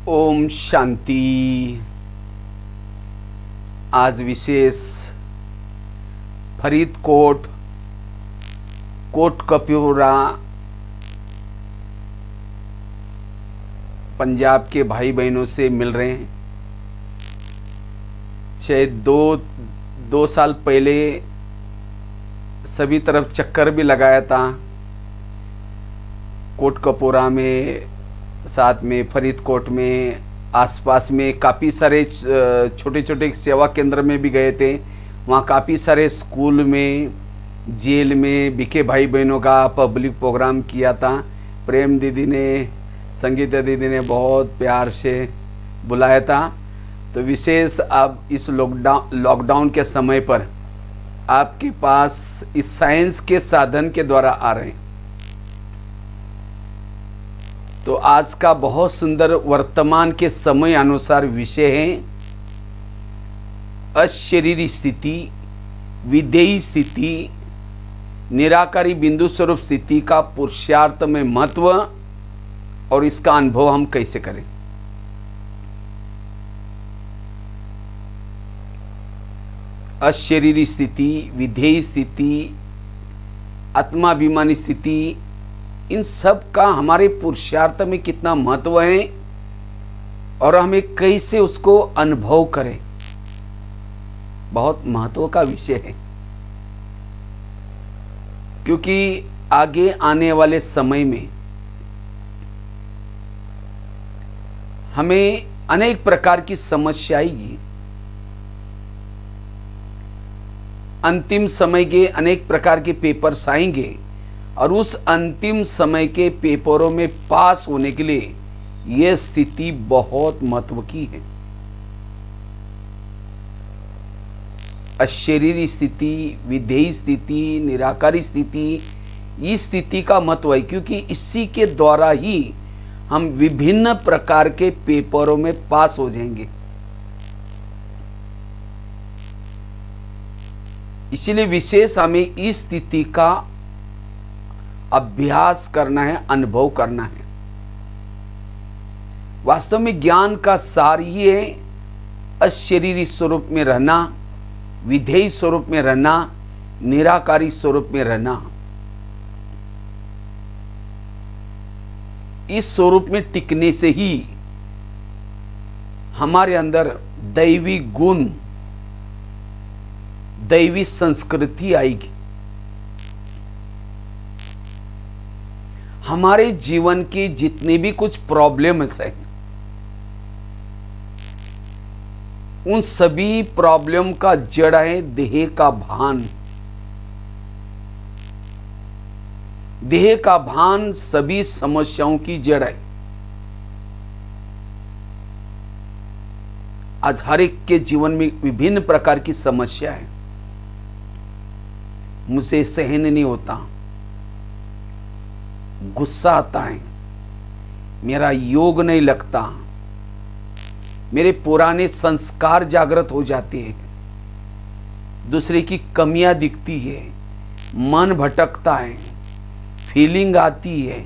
ओम शांति। आज विशेष फरीदकोट कोटकपूरा पंजाब के भाई बहनों से मिल रहे हैं। शायद दो साल पहले सभी तरफ चक्कर भी लगाया था, कोटकपूरा में, साथ में फरीदकोट में, आसपास में काफ़ी सारे छोटे छोटे सेवा केंद्र में भी गए थे। वहाँ काफ़ी सारे स्कूल में, जेल में बीके भाई बहनों का पब्लिक प्रोग्राम किया था। प्रेम दीदी ने, संगीता दीदी ने बहुत प्यार से बुलाया था। तो विशेष अब इस लॉकडाउन के समय पर आपके पास इस साइंस के साधन के द्वारा आ रहे हैं। तो आज का बहुत सुंदर वर्तमान के समय अनुसार विषय है अशरीरी स्थिति, विधेयी स्थिति, निराकारी बिंदु स्वरूप स्थिति का पुरुषार्थ में महत्व और इसका अनुभव हम कैसे करें। अशरीरी स्थिति, विधेयी स्थिति, आत्माभिमानी स्थिति, इन सब का हमारे पुरुषार्थ में कितना महत्व है और हमें कैसे उसको अनुभव करें, बहुत महत्व का विषय है। क्योंकि आगे आने वाले समय में हमें अनेक प्रकार की समस्या आएगी। अंतिम समय के अनेक प्रकार के पेपर्स आएंगे और उस अंतिम समय के पेपरों में पास होने के लिए यह स्थिति बहुत महत्व की है। अशरीरी स्थिति, विधेयी स्थिति, निराकारी स्थिति, इस स्थिति का महत्व है क्योंकि इसी के द्वारा ही हम विभिन्न प्रकार के पेपरों में पास हो जाएंगे। इसीलिए विशेष हमें इस स्थिति का अभ्यास करना है, अनुभव करना है। वास्तव में ज्ञान का सार ही है अशरीरी स्वरूप में रहना, विधेयी स्वरूप में रहना, निराकारी स्वरूप में रहना। इस स्वरूप में टिकने से ही हमारे अंदर दैवी गुण, दैवी संस्कृति आएगी। हमारे जीवन के जितने भी कुछ प्रॉब्लम्स हैं, उन सभी प्रॉब्लम का जड़ है देह का भान। देह का भान सभी समस्याओं की जड़ है। आज हर एक के जीवन में विभिन्न प्रकार की समस्या है। मुझे सहन नहीं होता, गुस्सा आता है, मेरा योग नहीं लगता, मेरे पुराने संस्कार जागृत हो जाते हैं, दूसरे की कमियां दिखती है, मन भटकता है, फीलिंग आती है,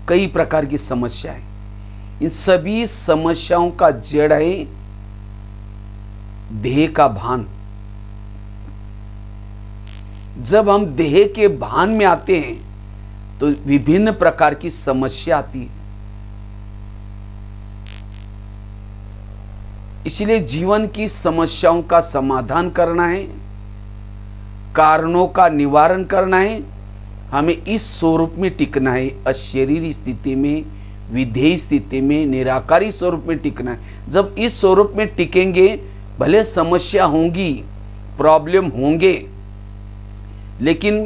कई प्रकार की समस्याएं। इन सभी समस्याओं का जड़ है देह का भान। जब हम देह के भान में आते हैं तो विभिन्न प्रकार की समस्या आती है। इसलिए जीवन की समस्याओं का समाधान करना है, कारणों का निवारण करना है। हमें इस स्वरूप में टिकना है, अशरीरी स्थिति में, विधेयी स्थिति में, निराकारी स्वरूप में टिकना है। जब इस स्वरूप में टिकेंगे, भले समस्या होंगी, प्रॉब्लम होंगे, लेकिन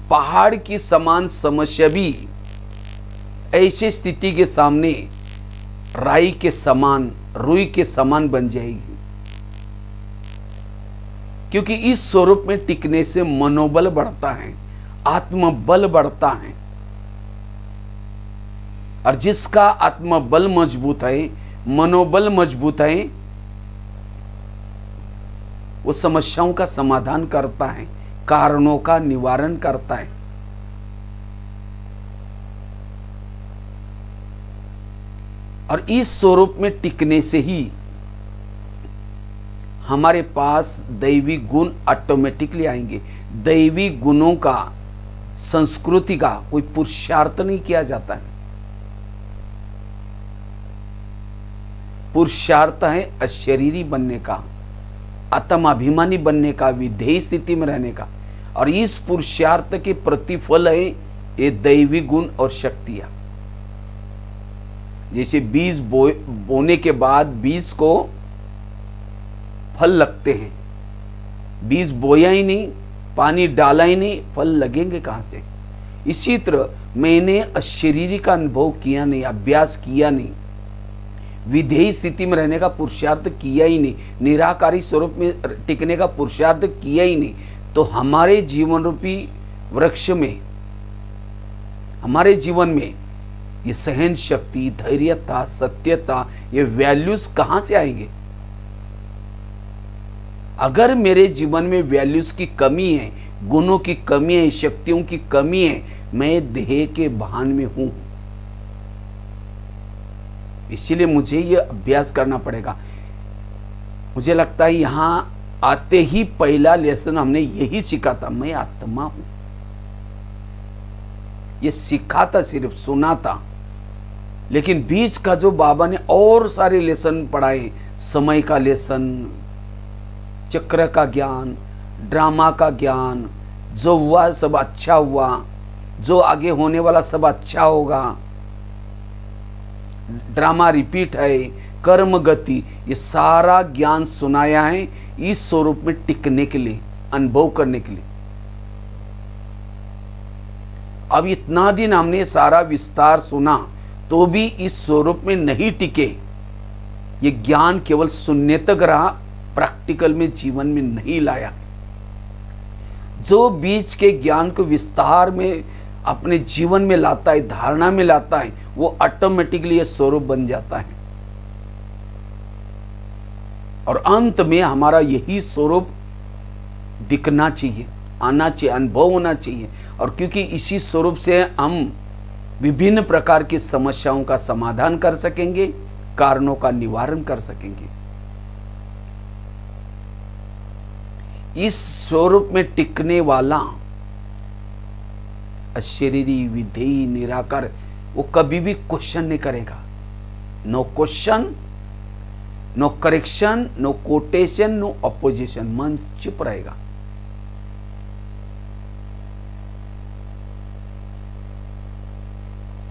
पहाड़ की समान समस्या भी ऐसी स्थिति के सामने राई के समान, रुई के समान बन जाएगी। क्योंकि इस स्वरूप में टिकने से मनोबल बढ़ता है, आत्मबल बढ़ता है। और जिसका आत्मबल मजबूत है, मनोबल मजबूत है, वो समस्याओं का समाधान करता है, कारणों का निवारण करता है। और इस स्वरूप में टिकने से ही हमारे पास दैवी गुण ऑटोमेटिकली आएंगे। दैवी गुणों का, संस्कृति का कोई पुरुषार्थ नहीं किया जाता है। पुरुषार्थ है अशरीरी बनने का, आत्माभिमानी बनने का, विधेय स्थिति में रहने का। और इस पुरुषार्थ के प्रतिफल है ये दैवी गुण और शक्तियां। जैसे बीज बोने के बाद बीज को फल लगते हैं। बीज बोया ही नहीं, पानी डाला ही नहीं, फल लगेंगे कहां से? इसी तरह मैंने अशरीरी का अनुभव किया नहीं, अभ्यास किया नहीं, विधेयी स्थिति में रहने का पुरुषार्थ किया ही नहीं, निराकारी स्वरूप में टिकने का पुरुषार्थ किया ही नहीं, तो हमारे जीवन रूपी वृक्ष में, हमारे जीवन में ये सहन शक्ति, धैर्यता, सत्यता, ये वैल्यूज कहां से आएंगे? अगर मेरे जीवन में वैल्यूज की कमी है, गुणों की कमी है, शक्तियों की कमी है, मैं देह के भान में हूं। इसलिए मुझे यह अभ्यास करना पड़ेगा। मुझे लगता है यहां आते ही पहला लेसन हमने यही सीखा था, मैं आत्मा हूं। ये सीखा था, सिर्फ सुना था, लेकिन बीच का जो बाबा ने और सारे लेसन पढ़ाए, समय का लेसन, चक्र का ज्ञान, ड्रामा का ज्ञान, जो हुआ सब अच्छा हुआ, जो आगे होने वाला सब अच्छा होगा, ड्रामा रिपीट है, कर्म गति, ये सारा ज्ञान सुनाया है इस स्वरूप में टिकने के लिए, अनुभव करने के लिए। अब इतना दिन हमने सारा विस्तार सुना तो भी इस स्वरूप में नहीं टिके। ये ज्ञान केवल सुनने तक रहा, प्रैक्टिकल में जीवन में नहीं लाया। जो बीच के ज्ञान को विस्तार में अपने जीवन में लाता है, धारणा में लाता है, वो ऑटोमेटिकली ये स्वरूप बन जाता है। और अंत में हमारा यही स्वरूप दिखना चाहिए, आना चाहिए, अनुभव होना चाहिए। और क्योंकि इसी स्वरूप से हम विभिन्न प्रकार की समस्याओं का समाधान कर सकेंगे, कारणों का निवारण कर सकेंगे। इस स्वरूप में टिकने वाला अशरीरी, विधेयी, निराकार, वो कभी भी क्वेश्चन नहीं करेगा। No question, no correction, no quotation, no opposition. मन चुप रहेगा।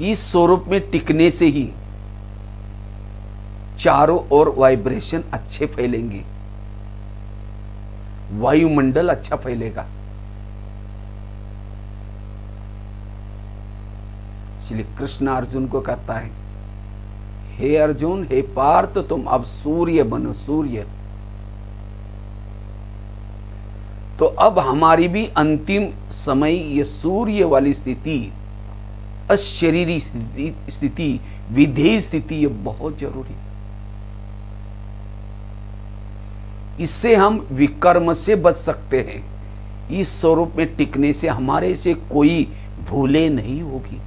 इस स्वरूप में टिकने से ही चारों ओर वाइब्रेशन अच्छे फैलेंगे, वायुमंडल अच्छा फैलेगा। इसलिए कृष्ण अर्जुन को कहता है, हे अर्जुन, हे पार्थ, तुम अब सूर्य बनो, सूर्य। तो अब हमारी भी अंतिम समय ये सूर्य वाली स्थिति, अशरीरी स्थिति, विधेय स्थिति, ये बहुत जरूरी है। इससे हम विकर्म से बच सकते हैं। इस स्वरूप में टिकने से हमारे से कोई भूले नहीं होगी,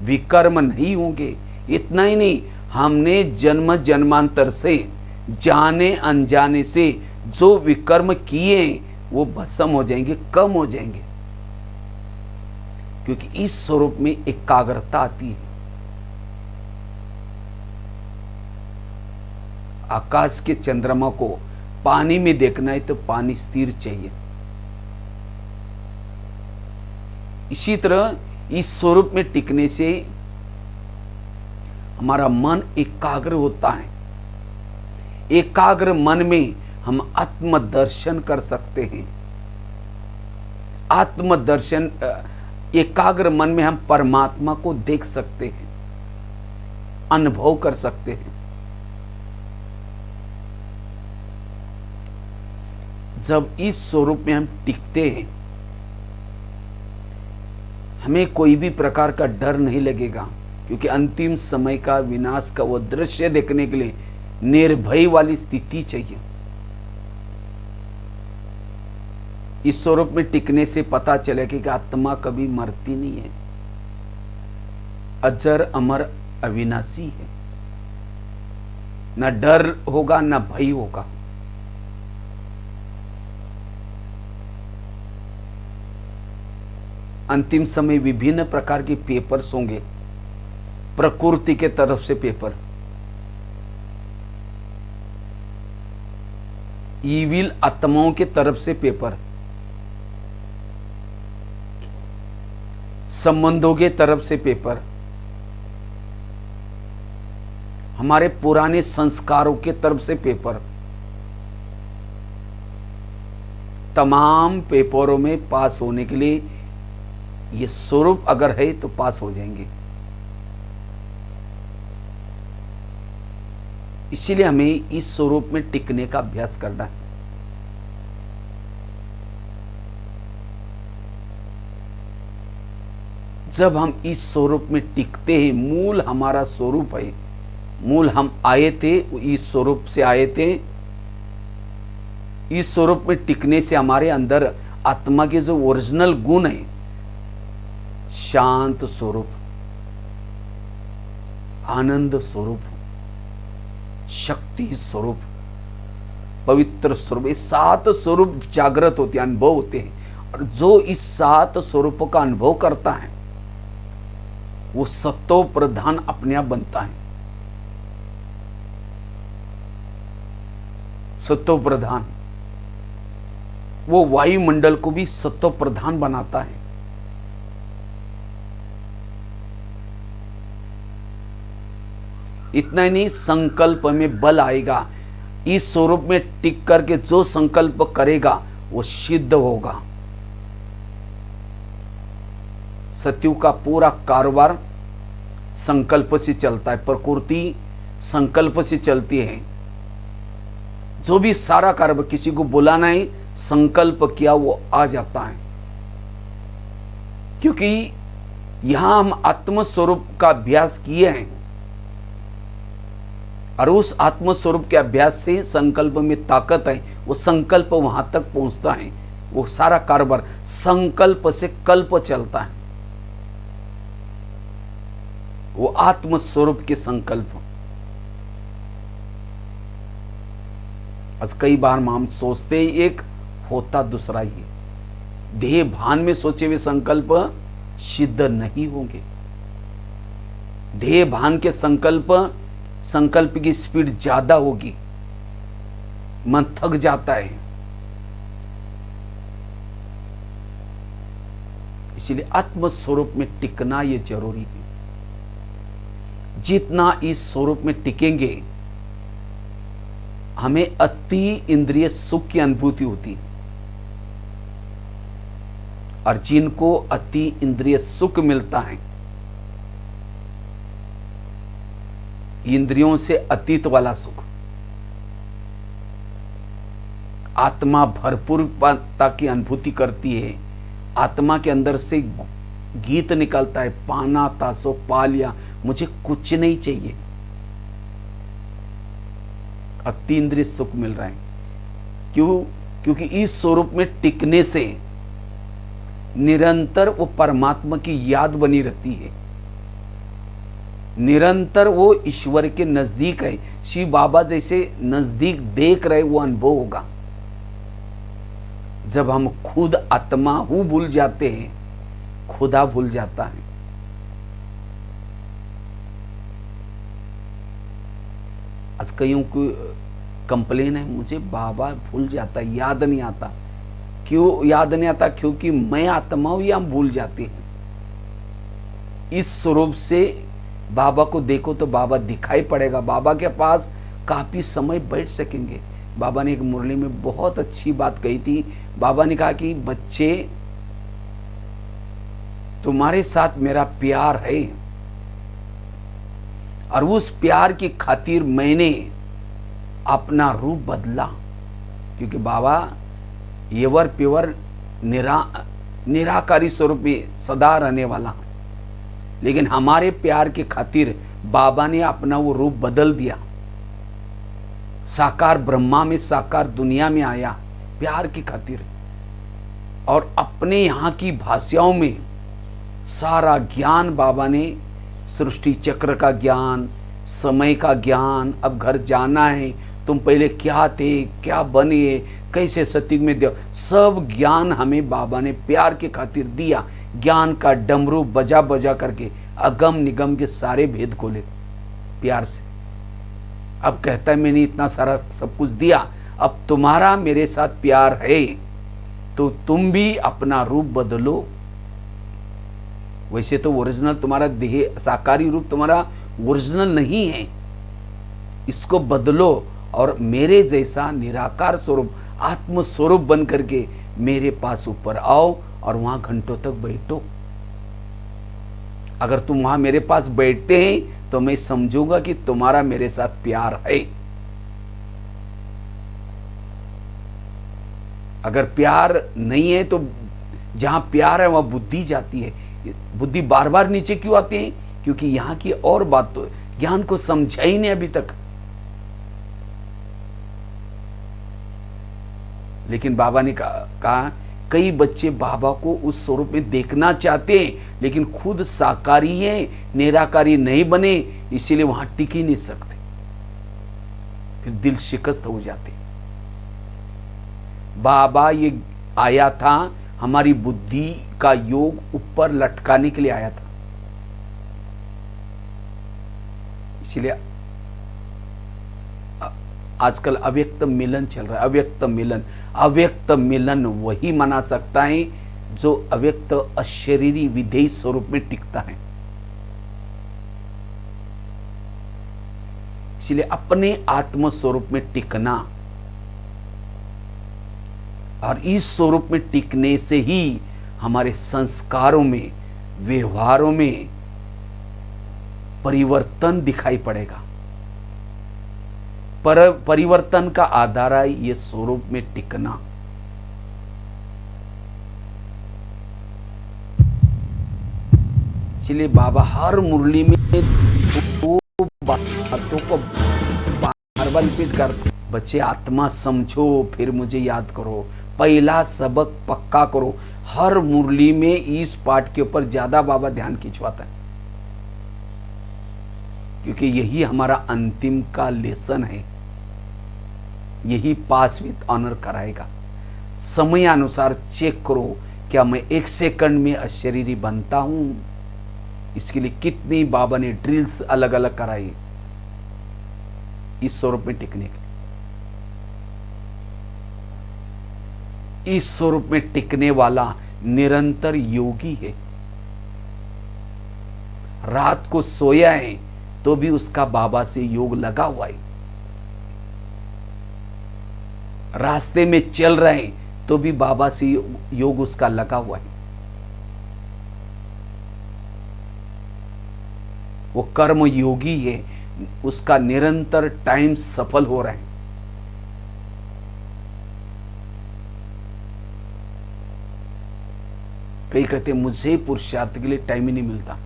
विकर्म नहीं होंगे। इतना ही नहीं, हमने जन्म जन्मांतर से, जाने अनजाने से जो विकर्म किए वो भस्म हो जाएंगे, कम हो जाएंगे। क्योंकि इस स्वरूप में एकाग्रता आती है। आकाश के चंद्रमा को पानी में देखना है तो पानी स्थिर चाहिए। इसी तरह इस स्वरूप में टिकने से हमारा मन एकाग्र होता है। एकाग्र मन में हम आत्मदर्शन कर सकते हैं। आत्मदर्शन, एकाग्र मन में हम परमात्मा को देख सकते हैं, अनुभव कर सकते हैं। जब इस स्वरूप में हम टिकते हैं, हमें कोई भी प्रकार का डर नहीं लगेगा। क्योंकि अंतिम समय का, विनाश का वो दृश्य देखने के लिए निर्भय वाली स्थिति चाहिए। इस स्वरूप में टिकने से पता चलेगा कि आत्मा कभी मरती नहीं है, अजर अमर अविनाशी है। ना डर होगा ना भय होगा। अंतिम समय विभिन्न प्रकार के पेपर्स होंगे, प्रकृति के तरफ से पेपर, ईविल आत्माओं के तरफ से पेपर, संबंधों के तरफ से पेपर, हमारे पुराने संस्कारों के तरफ से पेपर, तमाम पेपरों में पास होने के लिए ये स्वरूप अगर है तो पास हो जाएंगे। इसीलिए हमें इस स्वरूप में टिकने का अभ्यास करना है। जब हम इस स्वरूप में टिकते हैं, मूल हमारा स्वरूप है, मूल हम आए थे इस स्वरूप से आए थे। इस स्वरूप में टिकने से हमारे अंदर आत्मा के जो ओरिजिनल गुण है, शांत स्वरूप, आनंद स्वरूप, शक्ति स्वरूप, पवित्र स्वरूप, ये 7 स्वरूप जागृत होते हैं, अनुभव होते हैं। और जो इस 7 स्वरूपों का अनुभव करता है वो सत्तो प्रधान अपने आप बनता है। सत्तो प्रधान वो वायुमंडल को भी सत्तो प्रधान बनाता है। इतना ही नहीं, संकल्प में बल आएगा। इस स्वरूप में टिक करके जो संकल्प करेगा वो सिद्ध होगा। सत्यु का पूरा कारोबार संकल्प से चलता है, प्रकृति संकल्प से चलती है। जो भी सारा कारोबार, किसी को बुलाना है, संकल्प किया वो आ जाता है। क्योंकि यहां हम आत्म स्वरूप का अभ्यास किए हैं और उस आत्म स्वरूप के अभ्यास से संकल्प में ताकत है, वो संकल्प वहां तक पहुंचता है। वो सारा कारोबार संकल्प से कल्प चलता है, वो आत्म स्वरूप के संकल्प। आज कई बार हम सोचते ही एक, होता दूसरा ही। देह भान में सोचे हुए संकल्प सिद्ध नहीं होंगे। देह भान के संकल्प की स्पीड ज्यादा होगी, मन थक जाता है। इसलिए आत्म स्वरूप में टिकना यह जरूरी है। जितना इस स्वरूप में टिकेंगे हमें अति इंद्रिय सुख की अनुभूति होती, और जिनको अति इंद्रिय सुख मिलता है, इंद्रियों से अतीत वाला सुख, आत्मा भरपूरता की अनुभूति करती है। आत्मा के अंदर से गीत निकलता है, पाना था सो पा लिया, मुझे कुछ नहीं चाहिए। अतीन्द्रिय सुख मिल रहा है। क्यों? क्योंकि इस स्वरूप में टिकने से निरंतर वो परमात्मा की याद बनी रहती है, निरंतर वो ईश्वर के नजदीक है। शिव बाबा जैसे नजदीक देख रहे, वो अनुभव होगा। जब हम खुद आत्मा हूं भूल जाते हैं, खुदा भूल जाता है। आज कईयों को कंप्लेन है, मुझे बाबा भूल जाता है, याद नहीं आता। क्यों याद नहीं आता? क्योंकि मैं आत्मा हूं, या हम भूल जाते हैं। इस स्वरूप से बाबा को देखो तो बाबा दिखाई पड़ेगा, बाबा के पास काफी समय बैठ सकेंगे। बाबा ने एक मुरली में बहुत अच्छी बात कही थी। बाबा ने कहा कि बच्चे, तुम्हारे साथ मेरा प्यार है, और उस प्यार की खातिर मैंने अपना रूप बदला। क्योंकि बाबा येवर प्योर निराकारी स्वरूप में सदा रहने वाला, लेकिन हमारे प्यार के खातिर बाबा ने अपना वो रूप बदल दिया। साकार ब्रह्मा में साकार दुनिया में आया प्यार की खातिर, और अपने यहाँ की भाषाओं में सारा ज्ञान बाबा ने, सृष्टि चक्र का ज्ञान, समय का ज्ञान, अब घर जाना है, तुम पहले क्या थे, क्या बने, कैसे सत्युग में दे, सब ज्ञान हमें बाबा ने प्यार के खातिर दिया। ज्ञान का डमरू बजा बजा करके अगम निगम के सारे भेद खोले प्यार से। अब कहता है मैंने इतना सारा सब कुछ दिया, अब तुम्हारा मेरे साथ प्यार है तो तुम भी अपना रूप बदलो। वैसे तो ओरिजिनल तुम्हारा देह, साकारी रूप तुम्हारा ओरिजिनल नहीं है, इसको बदलो और मेरे जैसा निराकार स्वरूप, आत्म स्वरूप बन करके मेरे पास ऊपर आओ और वहां घंटों तक बैठो। अगर तुम वहां मेरे पास बैठते हैं तो मैं समझूंगा कि तुम्हारा मेरे साथ प्यार है। अगर प्यार नहीं है तो जहां प्यार है वहां बुद्धि जाती है। बुद्धि बार बार नीचे क्यों आती है? क्योंकि यहां की और बात तो ज्ञान को समझा ही नहीं अभी तक। लेकिन बाबा ने कहा कई बच्चे बाबा को उस स्वरूप में देखना चाहते हैं लेकिन खुद साकारी है, निराकारी नहीं बने, इसीलिए वहां टिक ही नहीं सकते, फिर दिल शिकस्त हो जाते। बाबा ये आया था हमारी बुद्धि का योग ऊपर लटकाने के लिए आया था। इसलिए आजकल अव्यक्त मिलन चल रहा है। अव्यक्त मिलन, अव्यक्त मिलन वही मना सकता है जो अव्यक्त अशरीरी विधेयी स्वरूप में टिकता है। इसलिए अपने आत्म स्वरूप में टिकना, और इस स्वरूप में टिकने से ही हमारे संस्कारों में, व्यवहारों में परिवर्तन दिखाई पड़ेगा। पर परिवर्तन का आधार है ये स्वरूप में टिकना। इसलिए बाबा हर मुरली में दो बातों को बार बार रिपीट करते, बच्चे आत्मा समझो फिर मुझे याद करो, पहला सबक पक्का करो। हर मुरली में इस पाठ के ऊपर ज्यादा बाबा ध्यान खिंचवाता है, क्योंकि यही हमारा अंतिम का लेसन है, यही पास विद ऑनर कराएगा। समय अनुसार चेक करो क्या मैं 1 सेकंड में अशरीरी बनता हूं। इसके लिए कितनी बाबा ने ड्रिल्स अलग अलग कराई इस स्वरूप में टिकने के लिए। इस स्वरूप में टिकने वाला निरंतर योगी है। रात को सोया है तो भी उसका बाबा से योग लगा हुआ है, रास्ते में चल रहे हैं तो भी बाबा से योग उसका लगा हुआ है। वो कर्म योगी है, उसका निरंतर टाइम सफल हो रहा है। कई कहते मुझे पुरुषार्थ के लिए टाइम ही नहीं मिलता।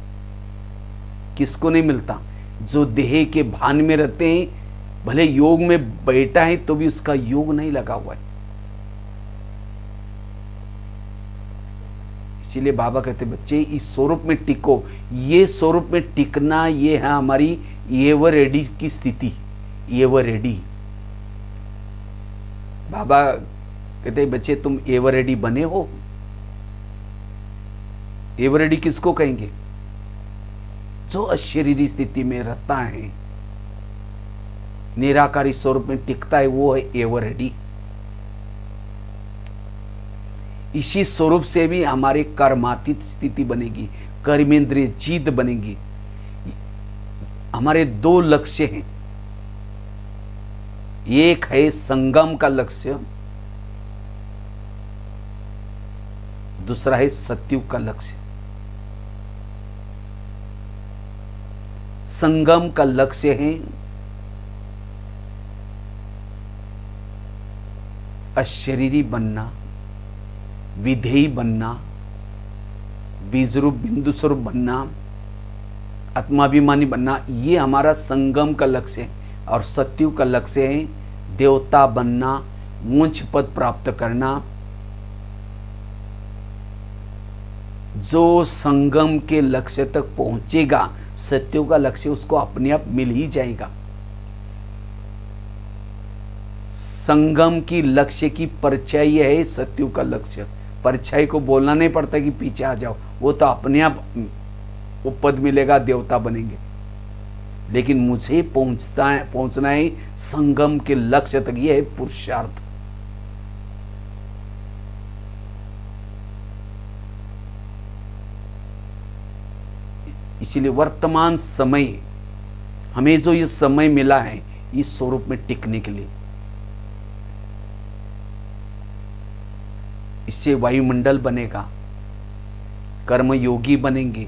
किसको नहीं मिलता? जो देह के भान में रहते हैं, भले योग में बैठा है तो भी उसका योग नहीं लगा हुआ है। इसीलिए बाबा कहते बच्चे इस स्वरूप में टिको। ये स्वरूप में टिकना ये है हमारी एवर रेडी की स्थिति। एवर रेडी, बाबा कहते बच्चे तुम एवर रेडी बने हो। एवर रेडी किसको कहेंगे? जो अशरीरी स्थिति में रहता है, निराकारी स्वरूप में टिकता है, वो है एवर रेडी। इसी स्वरूप से भी हमारे कर्मातीत स्थिति बनेगी, कर्मेंद्रिय जीत बनेगी। हमारे 2 लक्ष्य हैं, एक है संगम का लक्ष्य, दूसरा है सत्युग का लक्ष्य। संगम का लक्ष्य है अशरीरी बनना, विधेयी बनना, बीजरूप बिंदु स्वरूप बनना, आत्माभिमानी बनना। ये हमारा संगम का लक्ष्य है। और सत्युग का लक्ष्य है देवता बनना, ऊंच पद प्राप्त करना, जो संगम के लक्ष्य तक पहुंचेगा, सत्यों का लक्ष्य उसको अपने आप मिल ही जाएगा। संगम की लक्ष्य की परछाई है सत्यों का लक्ष्य। परछाई को बोलना नहीं पड़ता कि पीछे आ जाओ, वो तो अपने आप वो पद मिलेगा, देवता बनेंगे। लेकिन मुझे पहुंचना है संगम के लक्ष्य तक। यह है पुरुषार्थ। इसलिए वर्तमान समय, हमें जो ये समय मिला है इस स्वरूप में टिकने के लिए, इससे वायुमंडल बनेगा, कर्मयोगी बनेंगे,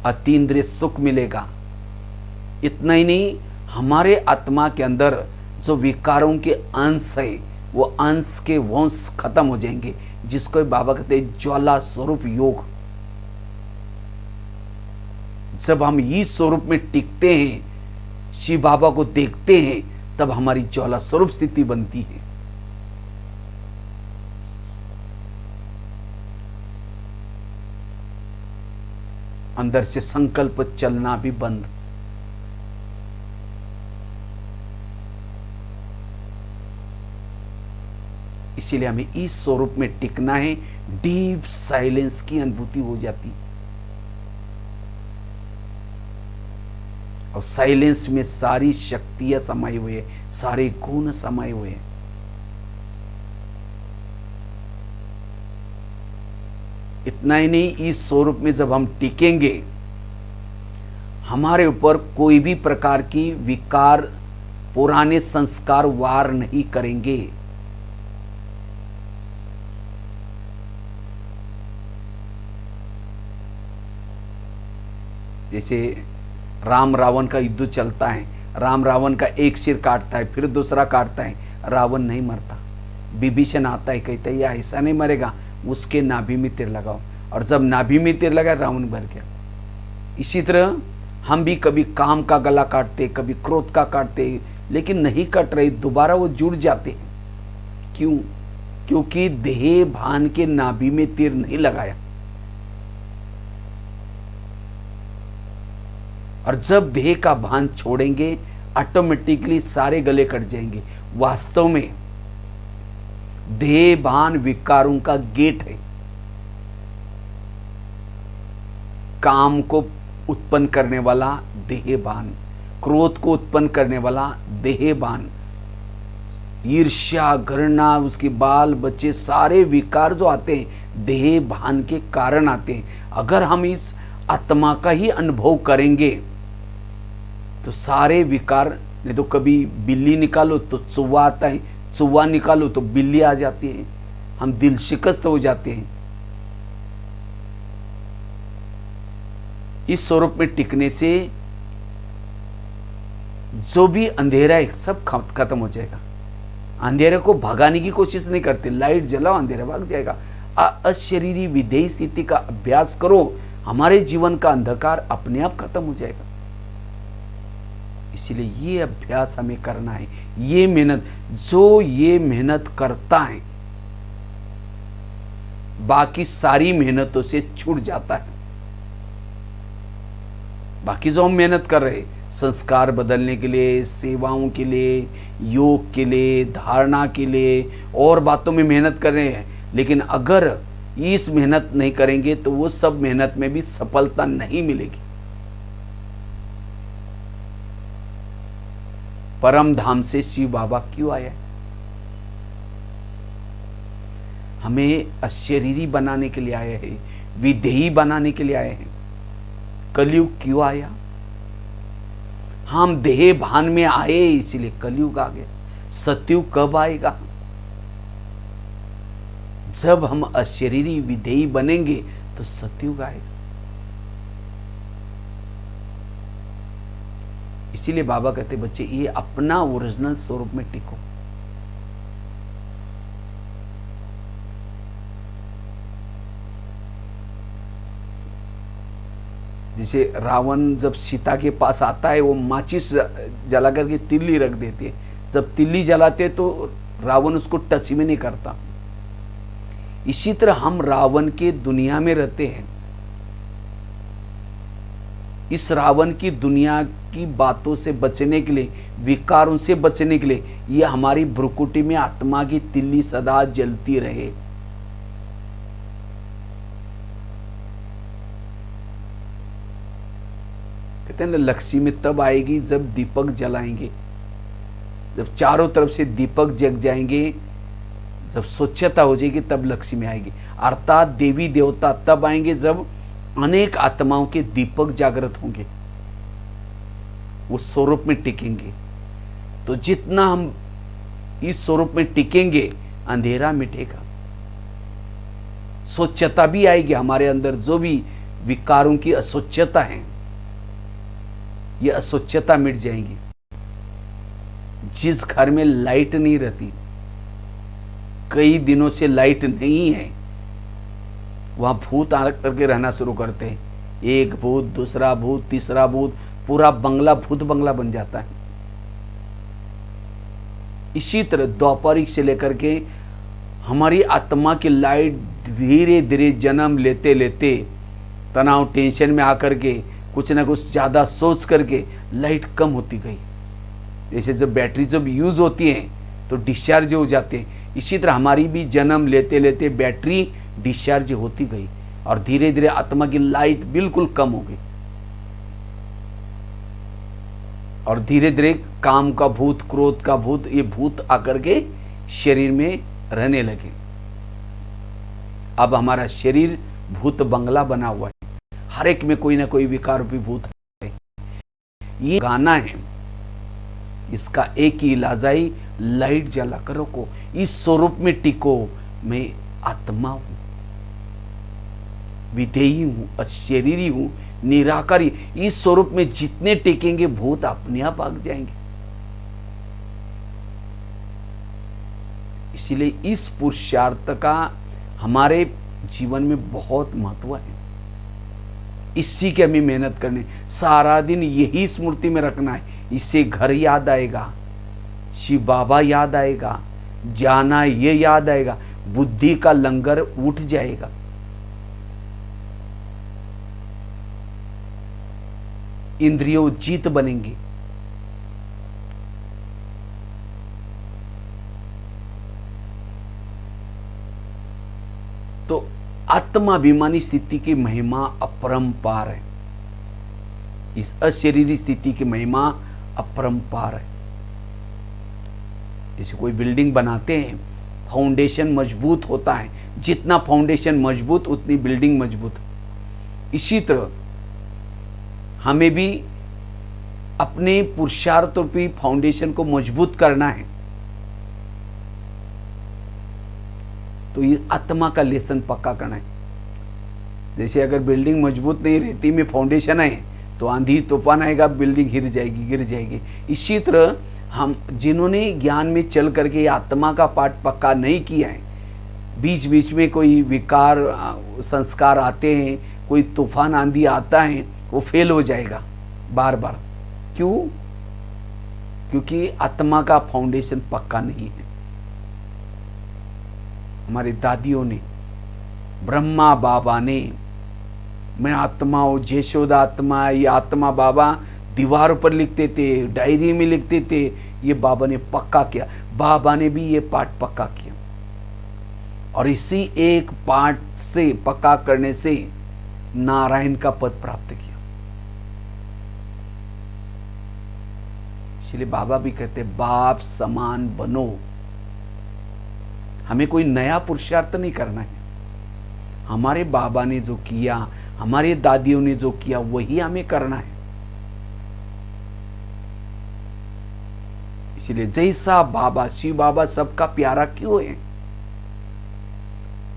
अतीन्द्रिय सुख मिलेगा। इतना ही नहीं, हमारे आत्मा के अंदर जो विकारों के अंश है वो अंश के वंश खत्म हो जाएंगे, जिसको बाबा कहते हैं ज्वाला स्वरूप योग। जब हम इस स्वरूप में टिकते हैं, शिव बाबा को देखते हैं, तब हमारी ज्वाला स्वरूप स्थिति बनती है। अंदर से संकल्प चलना भी बंद। इसीलिए हमें इस स्वरूप में टिकना है। डीप साइलेंस की अनुभूति हो जाती, और साइलेंस में सारी शक्तियां समाई हुई है, सारे गुण समाये हुए हैं। इतना ही नहीं, इस स्वरूप में जब हम टिकेंगे, हमारे ऊपर कोई भी प्रकार की विकार, पुराने संस्कार वार नहीं करेंगे। जैसे राम रावण का युद्ध चलता है, राम रावण का एक सिर काटता है, फिर दूसरा काटता है, रावण नहीं मरता। विभीषण आता है, कहता है यह ऐसा नहीं मरेगा, उसके नाभि में तीर लगाओ, और जब नाभि में तीर लगा रावण मर गया। इसी तरह हम भी कभी काम का गला काटते, कभी क्रोध का काटते, लेकिन नहीं कट रहे, दोबारा वो जुड़ जाते हैं। क्यों? क्योंकि देह भान के नाभि में तीर नहीं लगाया। और जब देह का भान छोड़ेंगे, ऑटोमेटिकली सारे गले कट जाएंगे। वास्तव में देह भान विकारों का गेट है। काम को उत्पन्न करने वाला देह भान, क्रोध को उत्पन्न करने वाला देह भान, ईर्ष्या, घृणा, उसके बाल बच्चे, सारे विकार जो आते हैं देह भान के कारण आते हैं। अगर हम इस आत्मा का ही अनुभव करेंगे तो सारे विकार, नहीं तो कभी बिल्ली निकालो तो चूहा आता है, चूहा निकालो तो बिल्ली आ जाती है, हम दिल शिकस्त हो जाते हैं। इस स्वरूप में टिकने से जो भी अंधेरा है सब खत्म हो जाएगा। अंधेरे को भगाने की कोशिश नहीं करते, लाइट जलाओ अंधेरा भाग जाएगा। अशरीरी विधेय स्थिति का अभ्यास करो, हमारे जीवन का अंधकार अपने आप खत्म हो जाएगा। इसलिए ये अभ्यास हमें करना है, ये मेहनत। जो ये मेहनत करता है बाकी सारी मेहनतों से छूट जाता है। बाकी जो हम मेहनत कर रहे हैं संस्कार बदलने के लिए, सेवाओं के लिए, योग के लिए, धारणा के लिए और बातों में मेहनत कर रहे हैं, लेकिन अगर इस मेहनत नहीं करेंगे तो वो सब मेहनत में भी सफलता नहीं मिलेगी। परम धाम से शिव बाबा क्यों आया? हमें अशरीरी बनाने के लिए आए हैं, विधेयी बनाने के लिए आए हैं। कलयुग क्यों आया? हम देह भान में आए इसलिए कलयुग आ गया। सतयुग कब आएगा? जब हम अशरीरी विधेयी बनेंगे तो सतयुग आएगा। इसीलिए बाबा कहते बच्चे ये अपना ओरिजिनल स्वरूप में टिको। जैसे रावण जब सीता के पास आता है, वो माचिस जला करके तिल्ली रख देते हैं। जब तिल्ली जलाते तो रावण उसको टच में नहीं करता। इसी तरह हम रावण के दुनिया में रहते हैं। इस रावण की दुनिया की बातों से बचने के लिए, विकारों से बचने के लिए, ये हमारी भ्रुकुटी में आत्मा की तिल्ली सदा जलती रहे। कहते हैं ना, लक्ष्मी तब आएगी जब दीपक जलाएंगे, जब चारों तरफ से दीपक जग जाएंगे, जब स्वच्छता हो जाएगी, तब लक्ष्मी आएगी। अर्थात देवी देवता तब आएंगे जब अनेक आत्माओं के दीपक जागृत होंगे, वो स्वरूप में टिकेंगे। तो जितना हम इस स्वरूप में टिकेंगे, अंधेरा मिटेगा, स्वच्छता भी आएगी हमारे अंदर। जो भी विकारों की अस्वच्छता है, ये अस्वच्छता मिट जाएगी। जिस घर में लाइट नहीं रहती, कई दिनों से लाइट नहीं है, वहां भूत आ करके रहना शुरू करते हैं। एक भूत, दूसरा भूत, तीसरा भूत, पूरा बंगला भूत बंगला बन जाता है। इसी तरह द्वापरिक से लेकर के हमारी आत्मा की लाइट धीरे धीरे जन्म लेते लेते तनाव टेंशन में आकर के कुछ ना कुछ ज़्यादा सोच करके लाइट कम होती गई। जैसे जब बैटरी जब यूज़ होती है तो डिस्चार्ज हो जाते हैं, इसी तरह हमारी भी जन्म लेते लेते बैटरी डिस्चार्ज होती गई और धीरे धीरे आत्मा की लाइट बिल्कुल कम हो गई और धीरे धीरे काम का भूत, क्रोध का भूत, ये भूत आकर के शरीर में रहने लगे। अब हमारा शरीर भूत बंगला बना हुआ है, हर एक में कोई ना कोई विकार रूपी भूत है। ये गाना है, इसका एक ही इलाज है, लाइट जला कर रखो, इस स्वरूप में टिको। मैं आत्मा हूं, विधेयी हूं, अशरीरी हूं, निराकारी। इस स्वरूप में जितने टिकेंगे भूत अपने आप भाग जाएंगे। इसलिए इस पुरुषार्थ का हमारे जीवन में बहुत महत्व है। इसी के हमें मेहनत करनी, सारा दिन यही स्मृति में रखना है। इससे घर याद आएगा, शिव बाबा याद आएगा, जाना ये याद आएगा, बुद्धि का लंगर उठ जाएगा। इंद्रियों जीत बनेंगी। तो आत्माभिमानी स्थिति की महिमा अपरंपार है। इस अशरीरी स्थिति की महिमा अपरंपार है। जैसे कोई बिल्डिंग बनाते हैं, फाउंडेशन मजबूत होता है, जितना फाउंडेशन मजबूत उतनी बिल्डिंग मजबूत। इसी तरह हमें भी अपने पुरुषार्थ रूपी फाउंडेशन को मजबूत करना है। तो ये आत्मा का लेसन पक्का करना है। जैसे अगर बिल्डिंग मजबूत नहीं रहती में फाउंडेशन है तो आंधी तूफान आएगा, बिल्डिंग गिर जाएगी। इसी तरह हम जिन्होंने ज्ञान में चल करके आत्मा का पाठ पक्का नहीं किया है, बीच बीच में कोई विकार संस्कार आते हैं, कोई तूफान आंधी आता है, वो फेल हो जाएगा बार बार। क्यों? क्योंकि आत्मा का फाउंडेशन पक्का नहीं है। हमारी दादियों ने, ब्रह्मा बाबा ने, मैं आत्मा हूँ, जयशोदा आत्मा, ये आत्मा बाबा दीवारों पर लिखते थे, डायरी में लिखते थे। ये बाबा ने पक्का किया, बाबा ने भी ये पाठ पक्का किया और इसी एक पाठ से पक्का करने से नारायण का पद प्राप्त किया। इसलिए बाबा भी कहते बाप समान बनो। हमें कोई नया पुरुषार्थ नहीं करना है। हमारे बाबा ने जो किया, हमारे दादियों ने जो किया, वही हमें करना है। इसलिए जैसा बाबा, शिव बाबा सबका प्यारा क्यों है?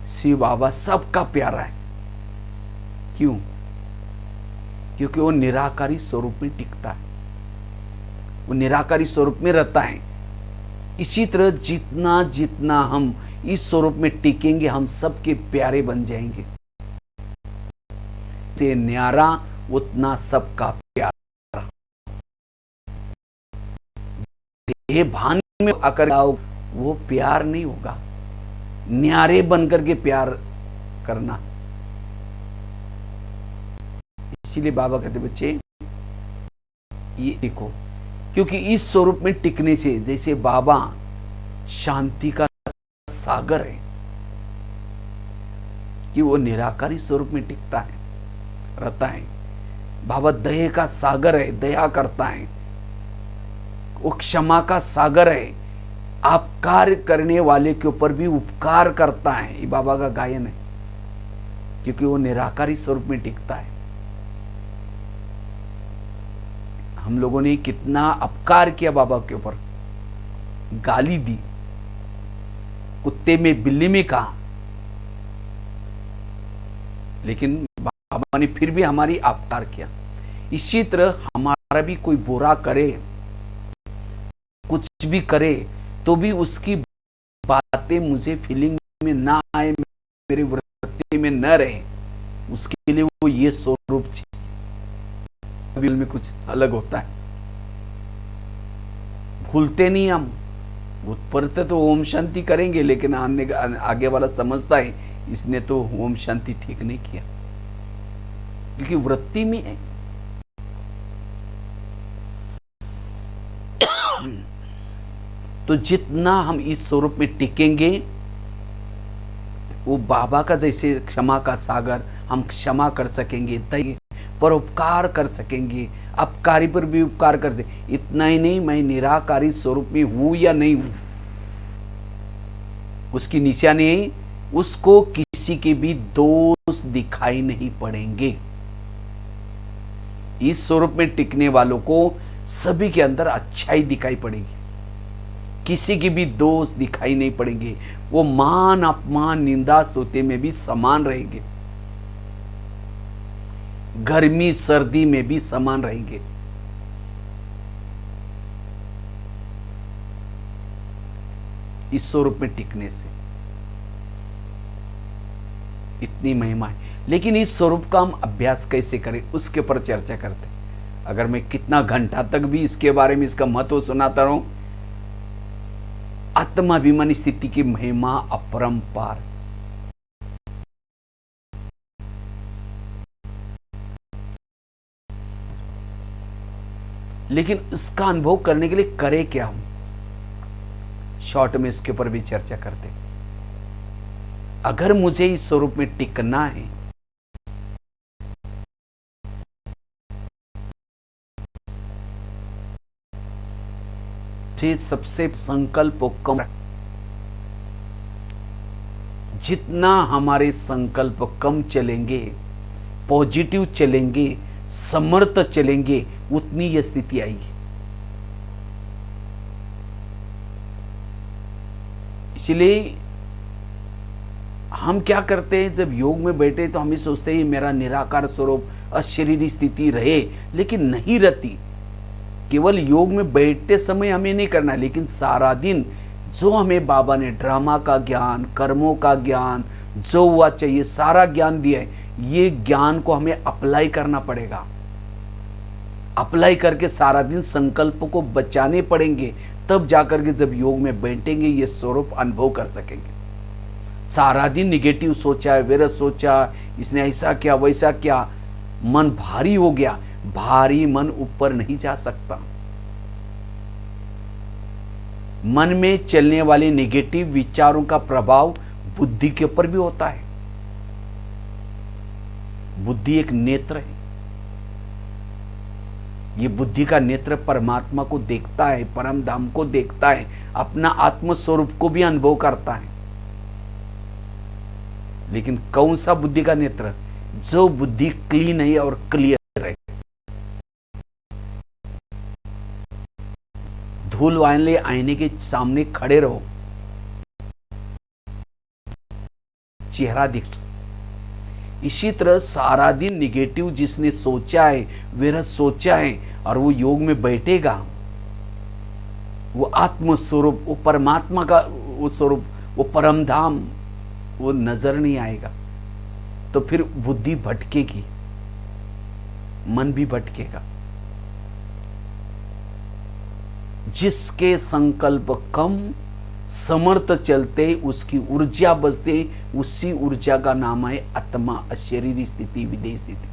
शिव बाबा सबका प्यारा है। क्यों? क्योंकि वो निराकारी स्वरूप में टिकता है, वो निराकारी स्वरूप में रहता है। इसी तरह जितना जितना हम इस स्वरूप में टिकेंगे, हम सबके प्यारे बन जाएंगे। से न्यारा उतना सबका प्यारा। देह भान में आकर वो प्यार नहीं होगा, न्यारे बनकर के प्यार करना। इसीलिए बाबा कहते बच्चे ये टिको, क्योंकि इस स्वरूप में टिकने से, जैसे बाबा शांति का सागर है कि वो निराकारी स्वरूप में टिकता है, रहता है। बाबा दया का सागर है, दया करता है। वो क्षमा का सागर है, आप कार्य करने वाले के ऊपर भी उपकार करता है। ये बाबा का गायन है, क्योंकि वो निराकारी स्वरूप में टिकता है। हम लोगों ने कितना अपकार किया बाबा के ऊपर, गाली दी, कुत्ते में बिल्ली में कहा, लेकिन बाबा ने फिर भी हमारी अपकार किया। इसी तरह हमारा भी कोई बुरा करे, कुछ भी करे, तो भी उसकी बातें मुझे फीलिंग में ना आए, मेरी वृत्ति में न रहे, उसके लिए वो ये स्वरूप चाहिए। में कुछ अलग होता है, भूलते नहीं हम, पढ़ते तो ओम शांति करेंगे, लेकिन आगे वाला समझता है इसने तो ओम शांति ठीक नहीं किया, क्योंकि वृत्ति में है। तो जितना हम इस स्वरूप में टिकेंगे, वो बाबा का जैसे क्षमा का सागर, हम क्षमा कर सकेंगे, दया पर उपकार कर सकेंगे, अपकारी पर भी उपकार कर सकेंगे। इतना ही नहीं, मैं निराकारी स्वरूप में हूं या नहीं हूं, उसकी निशानी, उसको किसी के भी दोष दिखाई नहीं पड़ेंगे। इस स्वरूप में टिकने वालों को सभी के अंदर अच्छाई दिखाई पड़ेगी, किसी की भी दोष दिखाई नहीं पड़ेंगे। वो मान अपमान निंदा स्तुति में भी समान रहेंगे, गर्मी सर्दी में भी समान रहेंगे। इस स्वरूप में टिकने से इतनी महिमा है। लेकिन इस स्वरूप का हम अभ्यास कैसे करें, उसके ऊपर चर्चा करते हैं। अगर मैं कितना घंटा तक भी इसके बारे में, इसका महत्व सुनाता रहूं, आत्माभिमानी स्थिति की महिमा अपरंपार। लेकिन इसका अनुभव करने के लिए करें क्या हम, शॉर्ट में इसके ऊपर भी चर्चा करते। अगर मुझे इस स्वरूप में टिकना है, सबसे संकल्प कम, जितना हमारे संकल्प कम चलेंगे, पॉजिटिव चलेंगे, समर्थ चलेंगे, उतनी यह स्थिति आएगी। इसलिए हम क्या करते हैं, जब योग में बैठे तो हम ही सोचते हैं मेरा निराकार स्वरूप अशरीरी स्थिति रहे, लेकिन नहीं रहती। केवल योग में बैठते समय हमें नहीं करना, लेकिन सारा दिन जो हमें बाबा ने ड्रामा का ज्ञान, कर्मों का ज्ञान, जो हुआ चाहिए सारा ज्ञान दिया है, ये ज्ञान को हमें अप्लाई करना पड़ेगा। अप्लाई करके सारा दिन संकल्प को बचाने पड़ेंगे, तब जाकर के जब योग में बैठेंगे ये स्वरूप अनुभव कर सकेंगे। सारा दिन निगेटिव सोचा है, विरस सोचा, इसने ऐसा किया वैसा किया, मन भारी हो गया। भारी मन ऊपर नहीं जा सकता। मन में चलने वाले नेगेटिव विचारों का प्रभाव बुद्धि के ऊपर भी होता है। बुद्धि एक नेत्र है, ये बुद्धि का नेत्र परमात्मा को देखता है, परम धाम को देखता है, अपना आत्म स्वरूप को भी अनुभव करता है। लेकिन कौन सा बुद्धि का नेत्र? जो बुद्धि क्लीन है और क्लियर है। धूल वाले आईने के सामने खड़े रहो, चेहरा दिख। इसी तरह सारा दिन निगेटिव जिसने सोचा है, विरस सोचा है, और वो योग में बैठेगा, वो आत्म स्वरूप, वो परमात्मा का वो स्वरूप, वो परम धाम वो नजर नहीं आएगा। तो फिर बुद्धि भटकेगी, मन भी भटकेगा। जिसके संकल्प कम, समर्थ चलते, उसकी ऊर्जा बसते, उसी ऊर्जा का नाम है आत्मा, अशरीरी स्थिति, विदेह स्थिति।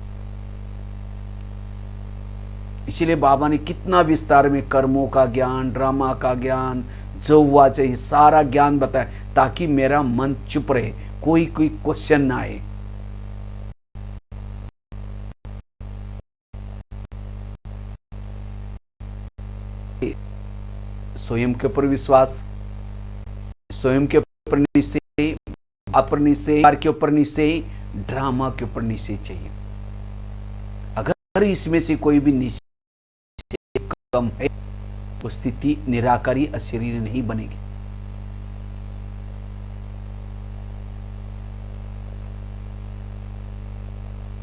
इसीलिए बाबा ने कितना विस्तार में कर्मों का ज्ञान, ड्रामा का ज्ञान, जो हुआ चाहिए सारा ज्ञान बताया, ताकि मेरा मन चुप रहे, कोई क्वेश्चन ना आए। स्वयं के ऊपर विश्वास, स्वयं के ऊपर निश्चय, अपर निश्चय, के ऊपर निश्चय, ड्रामा के ऊपर निश्चय चाहिए। अगर इसमें से कोई भी निश्चय कम है तो स्थिति निराकारी अशरीरी नहीं बनेगी।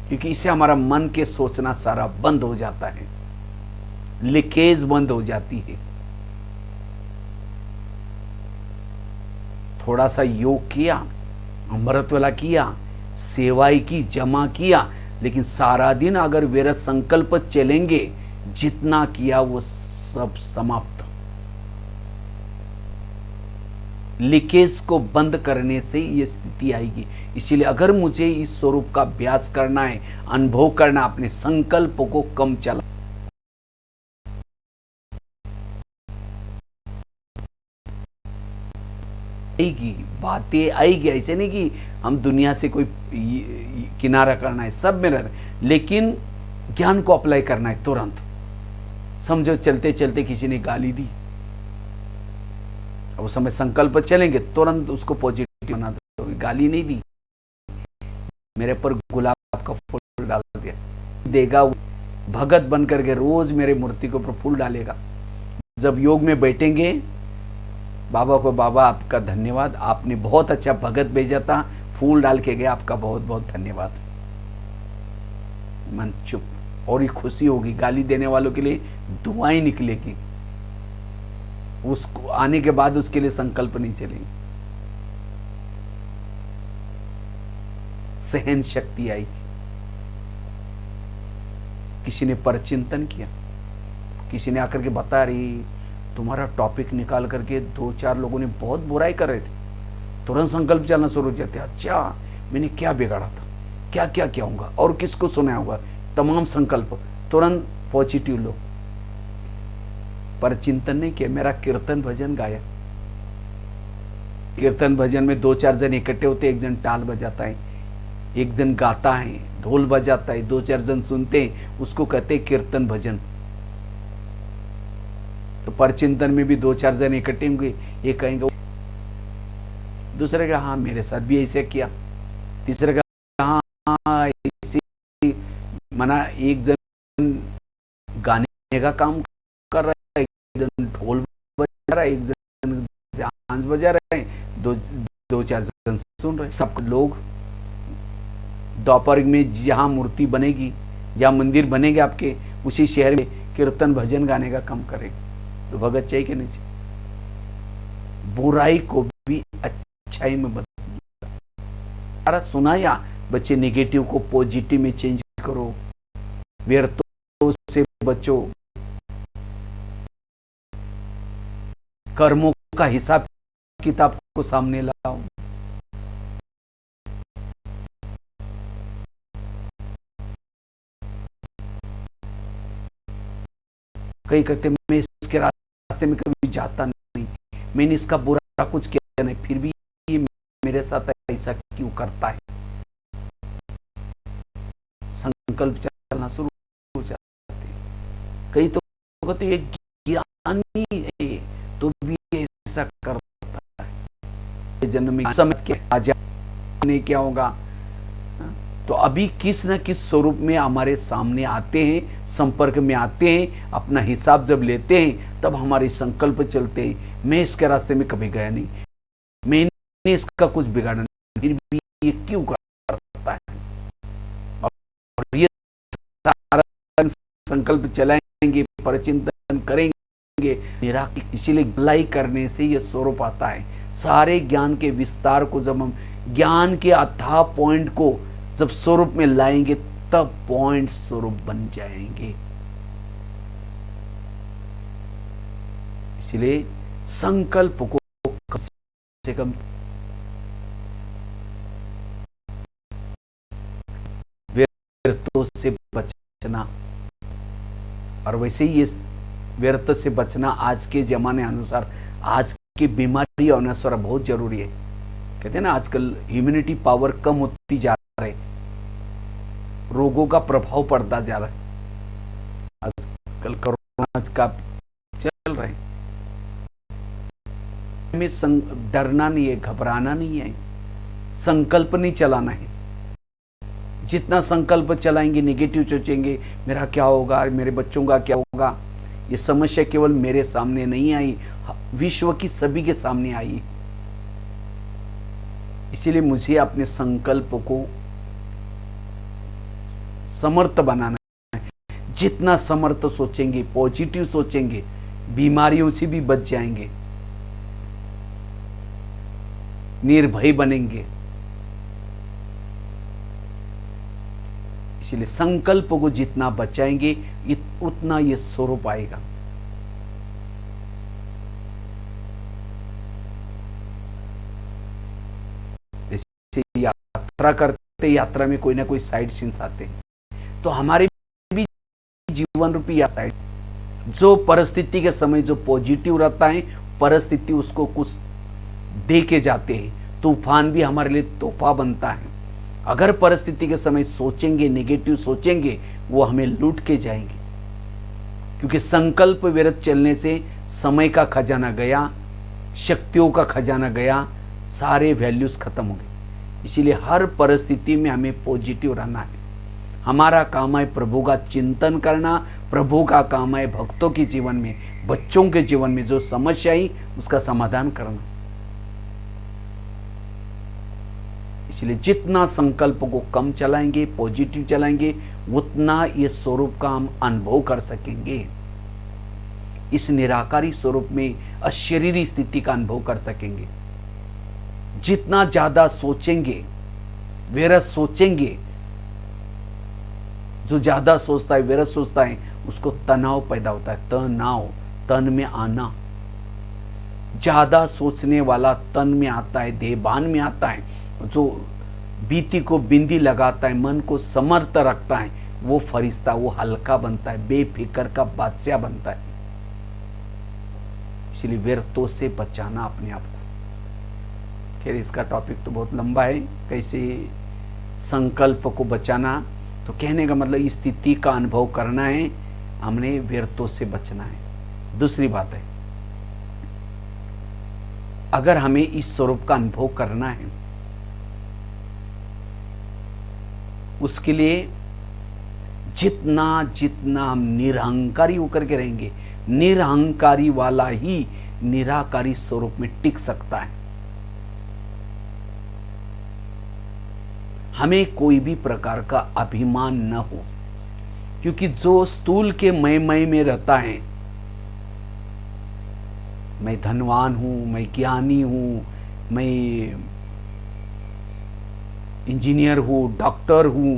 क्योंकि इससे हमारा मन के सोचना सारा बंद हो जाता है, लीकेज बंद हो जाती है। थोड़ा सा योग किया, अमृत वाला किया, सेवाई की, जमा किया, लेकिन सारा दिन अगर मेरा संकल्प चलेंगे, जितना किया वो सब समाप्त। लीकेज को बंद करने से ये स्थिति आएगी। इसीलिए अगर मुझे इस स्वरूप का अभ्यास करना है, अनुभव करना, अपने संकल्प को कम चला, आएगी, बातें आएगी। ऐसे नहीं कि हम दुनिया से कोई किनारा करना है, सब में रहना, लेकिन ज्ञान को अप्लाई करना है तुरंत। समझो चलते चलते किसी ने गाली दी, अब उस समय संकल्प चलेंगे, तुरंत उसको पॉजिटिव बना दो। गाली नहीं दी, मेरे पर गुलाब का फूल डाल दिया, देगा भगत बन करके रोज मेरे मूर्ति के ऊपर फूल डालेगा। जब योग में बैठेंगे, बाबा को, बाबा आपका धन्यवाद, आपने बहुत अच्छा भगत भेजा था, फूल डाल के गया, आपका बहुत बहुत धन्यवाद। मन चुप, और ही खुशी होगी। गाली देने वालों के लिए दुआएं निकलेगी, उसको आने के बाद उसके लिए संकल्प नहीं चलेंगे, सहन शक्ति आएगी। किसी ने परचिंतन किया, किसी ने आकर के बता रही, तुम्हारा टॉपिक निकाल करके 2-4 लोगों ने बहुत बुराई कर रहे थे, तुरंत संकल्प चलना शुरू हो जाते, अच्छा मैंने क्या बिगाड़ा था, क्या क्या किया होगा, और किसको सुनाया होगा, तमाम संकल्प तुरंत पॉजिटिव लो। पर चिंतन नहीं किया, मेरा कीर्तन भजन गाया। कीर्तन भजन में 2-4 जन इकट्ठे होते, एक जन टाल बजाता है, एक जन गाता है, ढोल बजाता है, 2-4 जन सुनते हैं, उसको कहते हैं कीर्तन भजन। तो परचिंतन में भी 2-4 जन इकट्ठे होंगे, एक कहेंगे, दूसरे का हाँ मेरे साथ भी ऐसे किया, तीसरे का हाँ ऐसे, मना एक जन गाने का काम कर रहा है, एक जन ढोल बजा रहा है, एक जन झांझ बजा रहे हैं, 2-4 जन सुन रहे हैं। सब लोग दोपहर में जहाँ मूर्ति बनेगी, जहाँ मंदिर बनेगा आपके, उसी शहर में कीर्तन भजन गाने का काम करेगा। तो भगत चाहिए कि नहीं चाहिए? बुराई को भी अच्छाई में बदल, सारा सुनाया, बच्चे नेगेटिव को पॉजिटिव में चेंज करो, व्यर्थों से बचो, कर्मों का हिसाब किताब को सामने लाओ। कई कहते मैं इसके रास्ते में कभी जाता नहीं, मैंने इसका बुरा कुछ किया नहीं, फिर भी ये मेरे साथ ऐसा क्यों करता है। संकल्प चलना शुरू हो जाते हैं। कई तो कहते ये ज्ञानी है तो भी ऐसा करता है, जन्म में समझ के आ जाने क्या होगा। तो अभी किस न किस स्वरूप में हमारे सामने आते हैं, संपर्क में आते हैं, अपना हिसाब जब लेते हैं, तब हमारे संकल्प चलते हैं। मैं इसके रास्ते में कभी गया नहीं, मैंने इसका कुछ बिगाड़ा नहीं, फिर भी ये क्यों करता है। और ये सारा संकल्प चलाएंगे, परचिंतन करेंगे, निराकरण। इसीलिए भलाई करने से ये स्वरूप आता है। सारे ज्ञान के विस्तार को जब हम ज्ञान के अथाह पॉइंट को जब स्वरूप में लाएंगे, तब पॉइंट स्वरूप बन जाएंगे। इसलिए संकल्प को से कम व्यर्थों से बचना। और वैसे ही ये व्यर्थ से बचना आज के जमाने अनुसार, आज की बीमारी अनुसार बहुत जरूरी है। कहते हैं ना, आजकल इम्यूनिटी पावर कम होती जा रही है, रोगों का प्रभाव पड़ता जा रहा है। आजकल कोरोना का चल रहा है, हमें डरना नहीं है, घबराना नहीं है, संकल्प नहीं चलाना है। जितना संकल्प चलाएंगे, निगेटिव सोचेंगे, मेरा क्या होगा, मेरे बच्चों का क्या होगा। ये समस्या केवल मेरे सामने नहीं आई, विश्व की सभी के सामने आई। इसीलिए मुझे अपने संकल्प को समर्थ बनाना है। जितना समर्थ सोचेंगे, पॉजिटिव सोचेंगे, बीमारियों से भी बच जाएंगे, निर्भय बनेंगे। इसलिए संकल्प को जितना बचाएंगे उतना ये स्वरूप आएगा। जैसे यात्रा करते, यात्रा में कोई ना कोई साइड सीन्स आते हैं, तो हमारे भी जीवन रूपी या साइड, जो परिस्थिति के समय जो पॉजिटिव रहता है, परिस्थिति उसको कुछ दे के जाते हैं। तूफान भी हमारे लिए तोहफा बनता है। अगर परिस्थिति के समय सोचेंगे, नेगेटिव सोचेंगे, वो हमें लूट के जाएंगे। क्योंकि संकल्प विरुद्ध चलने से समय का खजाना गया, शक्तियों का खजाना गया, सारे वैल्यूज खत्म हो गए। इसीलिए हर परिस्थिति में हमें पॉजिटिव रहना है। हमारा काम है प्रभु का चिंतन करना, प्रभु का काम है भक्तों के जीवन में, बच्चों के जीवन में जो समस्या आई उसका समाधान करना। इसलिए जितना संकल्प को कम चलाएंगे, पॉजिटिव चलाएंगे, उतना ये स्वरूप का हम अनुभव कर सकेंगे। इस निराकारी स्वरूप में अशरीरी स्थिति का अनुभव कर सकेंगे। जितना ज्यादा सोचेंगे, व्यर्थ सोचेंगे, जो ज्यादा सोचता है, व्यर्थ सोचता है, उसको तनाव पैदा होता है। तनाव, तन में आना। ज्यादा सोचने वाला तन में आता है, देहभान में आता है। जो बीती को बिंदी लगाता है, मन को समर्थ रखता है, वो फरिश्ता, वो हल्का बनता है, बेफिक्र का बादशाह बनता है। इसलिए व्यर्थों से बचाना अपने आप को। खैर, इसका टॉपिक तो बहुत लंबा है, कैसे संकल्प को बचाना। तो कहने का मतलब इस स्थिति का अनुभव करना है, हमने व्यर्थों से बचना है। दूसरी बात है, अगर हमें इस स्वरूप का अनुभव करना है, उसके लिए जितना जितना हम निरहंकारी होकर के रहेंगे, निरहंकारी वाला ही निराकारी स्वरूप में टिक सकता है। हमें कोई भी प्रकार का अभिमान न हो, क्योंकि जो स्थूल के मय में रहता है, मैं धनवान हूं, मैं ज्ञानी हूं, मैं इंजीनियर हूं, डॉक्टर हूं,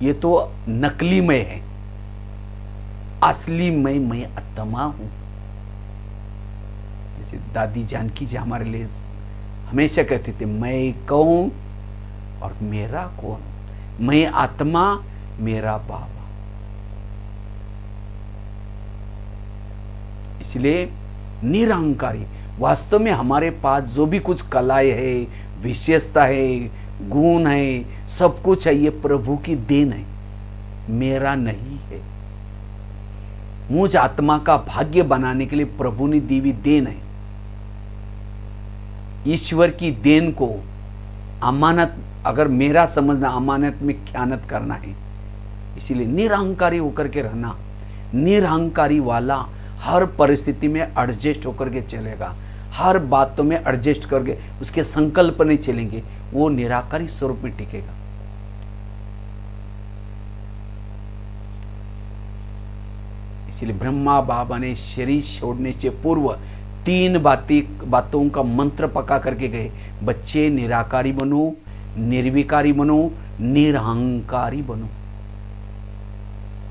ये तो नकली मैं है। असली मैं आत्मा हूं। जैसे दादी जानकी जी हमारे लिए हमेशा कहते थे, मैं कौन और मेरा कौन, मैं आत्मा, मेरा बाबा। इसलिए निरहंकारी, वास्तव में हमारे पास जो भी कुछ कलाएं है, विशेषता है, गुण है, सब कुछ है, ये प्रभु की देन है, मेरा नहीं है। मुझ आत्मा का भाग्य बनाने के लिए प्रभु ने दी हुई देन है। ईश्वर की देन को अमानत, अगर मेरा समझना, अमानत में ख्यानत करना है। इसीलिए निरहंकारी होकर के रहना। निरहंकारी वाला हर परिस्थिति में एडजस्ट होकर के चलेगा, हर बातों में एडजस्ट करके उसके संकल्प नहीं चलेंगे, वो निराकारी स्वरूप में टिकेगा। इसलिए ब्रह्मा बाबा ने शरीर छोड़ने से पूर्व 3 बातों का मंत्र पका करके गए, बच्चे निराकारी बनो, निर्विकारी बनो, निरहंकारी बनो।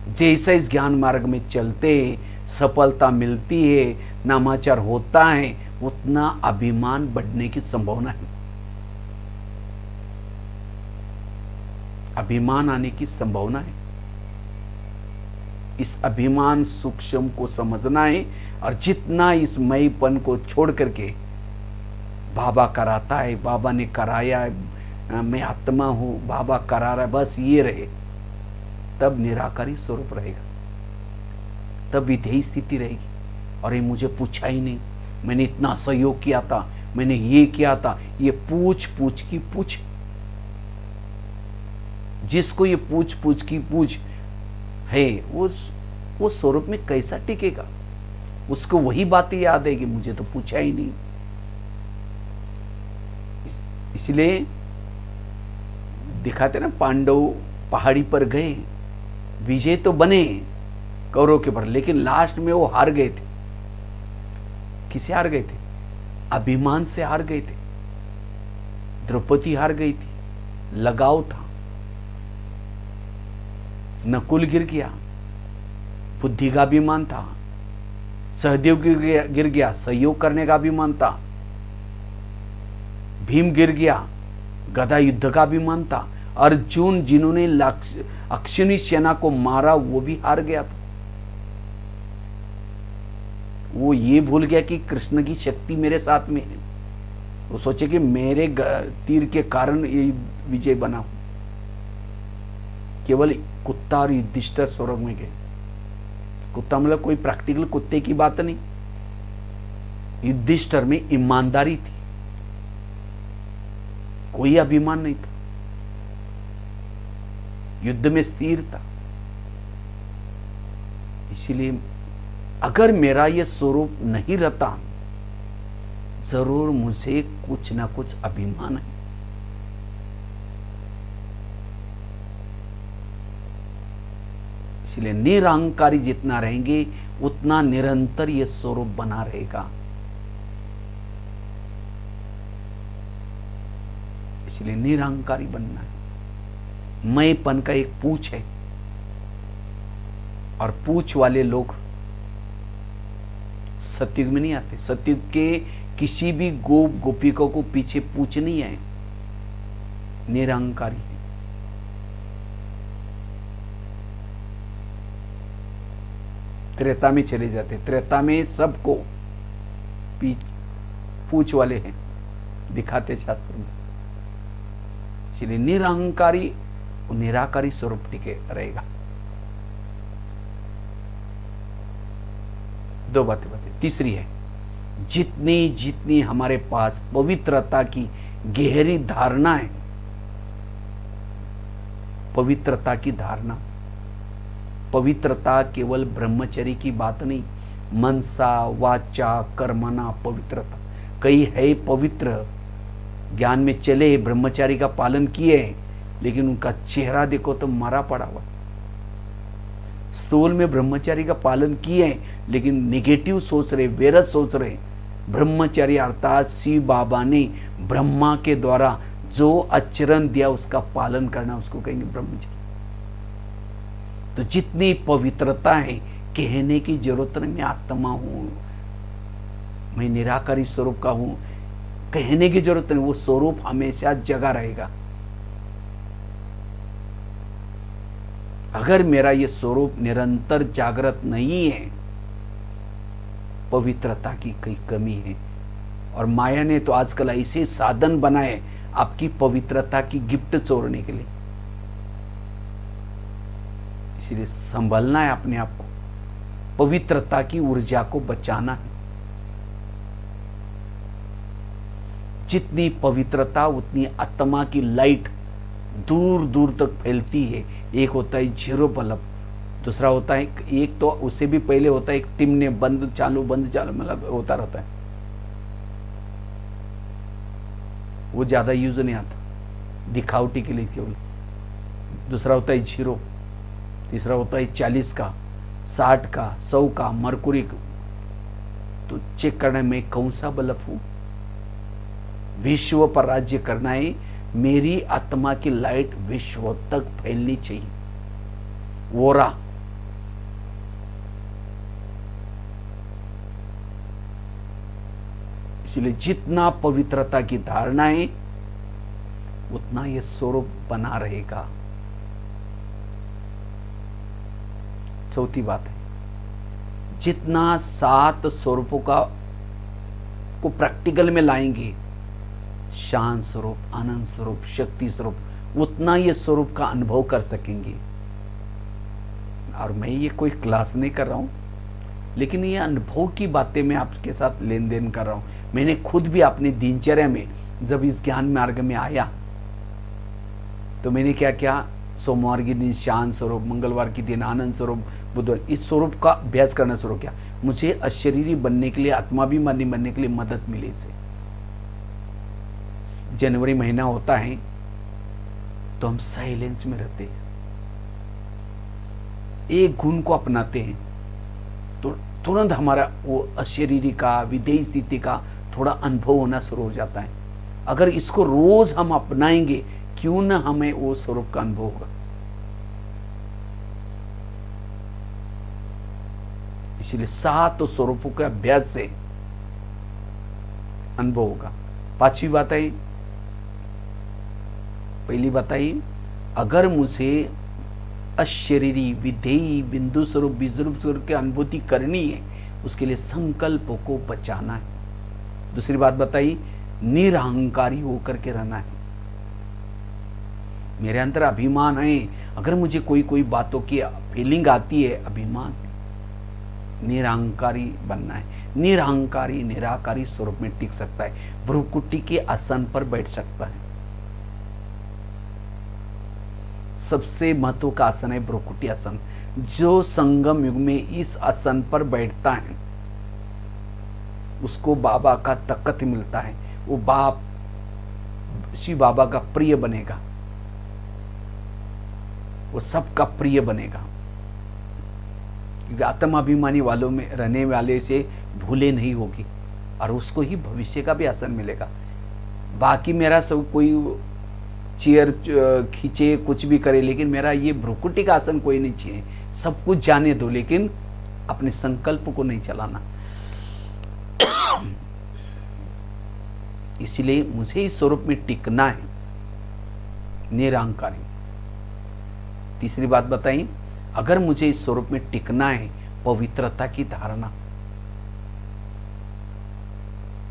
जैसे इस ज्ञान मार्ग में चलते सफलता मिलती है, नामाचार होता है, उतना अभिमान बढ़ने की संभावना है, अभिमान आने की संभावना है। इस अभिमान सूक्ष्म को समझना है, और जितना इस मईपन को छोड़ करके बाबा कराता है, बाबा ने कराया है, मैं आत्मा हूं, बाबा करा रहा है, बस ये रहे, तब निराकारी स्वरूप रहेगा, तब विधेयी स्थिति रहेगी। और ये मुझे पूछा ही नहीं, मैंने इतना सहयोग किया था, मैंने ये किया था, ये पूछ पूछ की पूछ। जिसको ये पूछ पूछ की पूछ है, वो स्वरूप में कैसा टिकेगा? उसको वही बातें याद है कि मुझे तो पूछा ही नहीं। इसलिए दिखाते ना, पांडव पहाड़ी पर गए, विजय तो बने कौरव के पर, लेकिन लास्ट में वो हार गए थे। किसे हार गए थे? अभिमान से हार गए थे। द्रौपदी हार गई थी, लगाव था। नकुल गिर गया, बुद्धि का अभिमान था। सहदेव गिर गया, सहयोग करने का अभिमान था। भीम गिर गया, गदा युद्ध का अभिमान था। अर्जुन, जिन्होंने अक्षिणी सेना को मारा, वो भी हार गया था। वो ये भूल गया कि कृष्ण की शक्ति मेरे साथ में है। वो सोचे कि मेरे तीर के कारण ये विजय बना। केवल कुत्ता और युधिष्ठिर स्वर्ग में गए। कुत्ता मतलब कोई प्रैक्टिकल कुत्ते की बात नहीं, युधिष्ठिर में ईमानदारी थी, कोई अभिमान नहीं था, युद्ध में स्थिर था। इसलिए अगर मेरा यह स्वरूप नहीं रहता, जरूर मुझे कुछ ना कुछ अभिमान है। इसलिए निरहंकारी जितना रहेंगे, उतना निरंतर यह स्वरूप बना रहेगा। इसलिए निरहंकारी बनना है। मैंपन का एक पूछ है, और पूछ वाले लोग सतयुग में नहीं आते। सतयुग के किसी भी गोप गोपिका को पीछे पूछ नहीं है, निरहंकारी है। त्रेता में चले जाते, त्रेता में सबको पूछ वाले हैं, दिखाते शास्त्र में। इसलिए निरहंकारी और निराकारी स्वरूप टिके रहेगा। दो बातें। तीसरी है, जितनी जितनी हमारे पास पवित्रता की गहरी धारणा है, पवित्रता की धारणा, पवित्रता केवल ब्रह्मचर्य की बात नहीं, मनसा वाचा कर्मणा पवित्रता। कई है पवित्र, ज्ञान में चले, ब्रह्मचारी का पालन किए, लेकिन उनका चेहरा देखो तो मरा पड़ा हुआ। स्थूल में ब्रह्मचारी का पालन किए, लेकिन निगेटिव सोच रहे, वेरस सोच रहे। ब्रह्मचारी अर्थात शिव बाबा ने ब्रह्मा के द्वारा जो आचरण दिया उसका पालन करना, उसको कहेंगे ब्रह्मचारी। तो जितनी पवित्रता है, कहने की जरूरत नहीं मैं आत्मा हूं, मैं निराकारी स्वरूप का हूं, कहने की जरूरत नहीं। वो स्वरूप हमेशा जगा रहेगा। अगर मेरा ये स्वरूप निरंतर जागृत नहीं है, पवित्रता की कई कमी है। और माया ने तो आजकल ऐसे साधन बनाए आपकी पवित्रता की गिफ्ट चोरने के लिए। इसलिए संभलना है अपने आप को, पवित्रता की ऊर्जा को बचाना है। जितनी पवित्रता उतनी आत्मा की लाइट दूर दूर तक फैलती है। एक होता है जीरो बल्ब, दूसरा होता है एक तो उससे भी पहले होता है एक टिमने बंद चालू मतलब होता रहता है, वो ज्यादा यूज नहीं आता, दिखावटी के लिए केवल। दूसरा होता है जीरो, तीसरा होता है 40 का, 60 का, 100 का, मरकुरी का। तो चेक करना है मैं कौन सा बल्ब हूं। विश्व पर राज्य करना है, मेरी आत्मा की लाइट विश्व तक फैलनी चाहिए। वोरा इसलिए जितना पवित्रता की धारणा है उतना ये स्वरूप बना रहेगा। चौथी बात है, जितना 7 स्वरूपों को प्रैक्टिकल में लाएंगे, शांत स्वरूप, आनंद स्वरूप, शक्ति स्वरूप, उतना ये स्वरूप का अनुभव कर सकेंगे। और मैं ये कोई क्लास नहीं कर रहा हूं, लेकिन ये अनुभव की बातें मैं आपके साथ लेन देन कर रहा हूं। मैंने खुद भी अपनी दिनचर्या में जब इस ज्ञान मार्ग में आया तो मैंने क्या किया, सोमवार के दिन शांत स्वरूप, मंगलवार के दिन आनंद स्वरूप, बुधवार इस स्वरूप का अभ्यास करना शुरू किया। मुझे अशरीरी बनने के लिए, आत्माभिमानी बनने के लिए मदद मिली इसे। जनवरी महीना होता है तो हम साइलेंस में रहते हैं, एक गुण को अपनाते हैं तो तुरंत हमारा वो अशरीरी का, विधेय स्थिति का थोड़ा अनुभव होना शुरू हो जाता है। अगर इसको रोज हम अपनाएंगे, क्यों ना हमें वो स्वरूप का अनुभव होगा। इसलिए 7 स्वरूपों के अभ्यास से अनुभव होगा। 5वीं बात है, पहली बात है, अगर मुझे अशरीरी, विधेयी, बिंदु स्वरूप, बीजरूप स्वरूप की अनुभूति करनी है, उसके लिए संकल्पों को बचाना है। दूसरी बात बताई, निरहंकारी होकर के रहना है। मेरे अंदर अभिमान है, अगर मुझे कोई बातों की फीलिंग आती है, अभिमान है। निरहंकारी बनना है। निरहंकारी, निराकारी स्वरूप में टिक सकता है, भ्रुकुटी के आसन पर बैठ सकता है। सबसे महत्व का आसन है भ्रुकुटी आसन। जो संगम युग में इस आसन पर बैठता है उसको बाबा का तकत मिलता है। वो शिव बाबा का प्रिय बनेगा, वो सबका प्रिय बनेगा, क्योंकि आत्माभिमानी वालों में रहने वाले से भूले नहीं होगी और उसको ही भविष्य का भी आसन मिलेगा। बाकी मेरा सब कोई चेयर खींचे, कुछ भी करे, लेकिन मेरा ये भ्रुकुटी का आसन कोई नहीं चाहिए। सब कुछ जाने दो, लेकिन अपने संकल्प को नहीं चलाना। इसलिए मुझे इस स्वरूप में टिकना है, निरहंकारी। तीसरी बात बताई, अगर मुझे इस स्वरूप में टिकना है, पवित्रता की धारणा।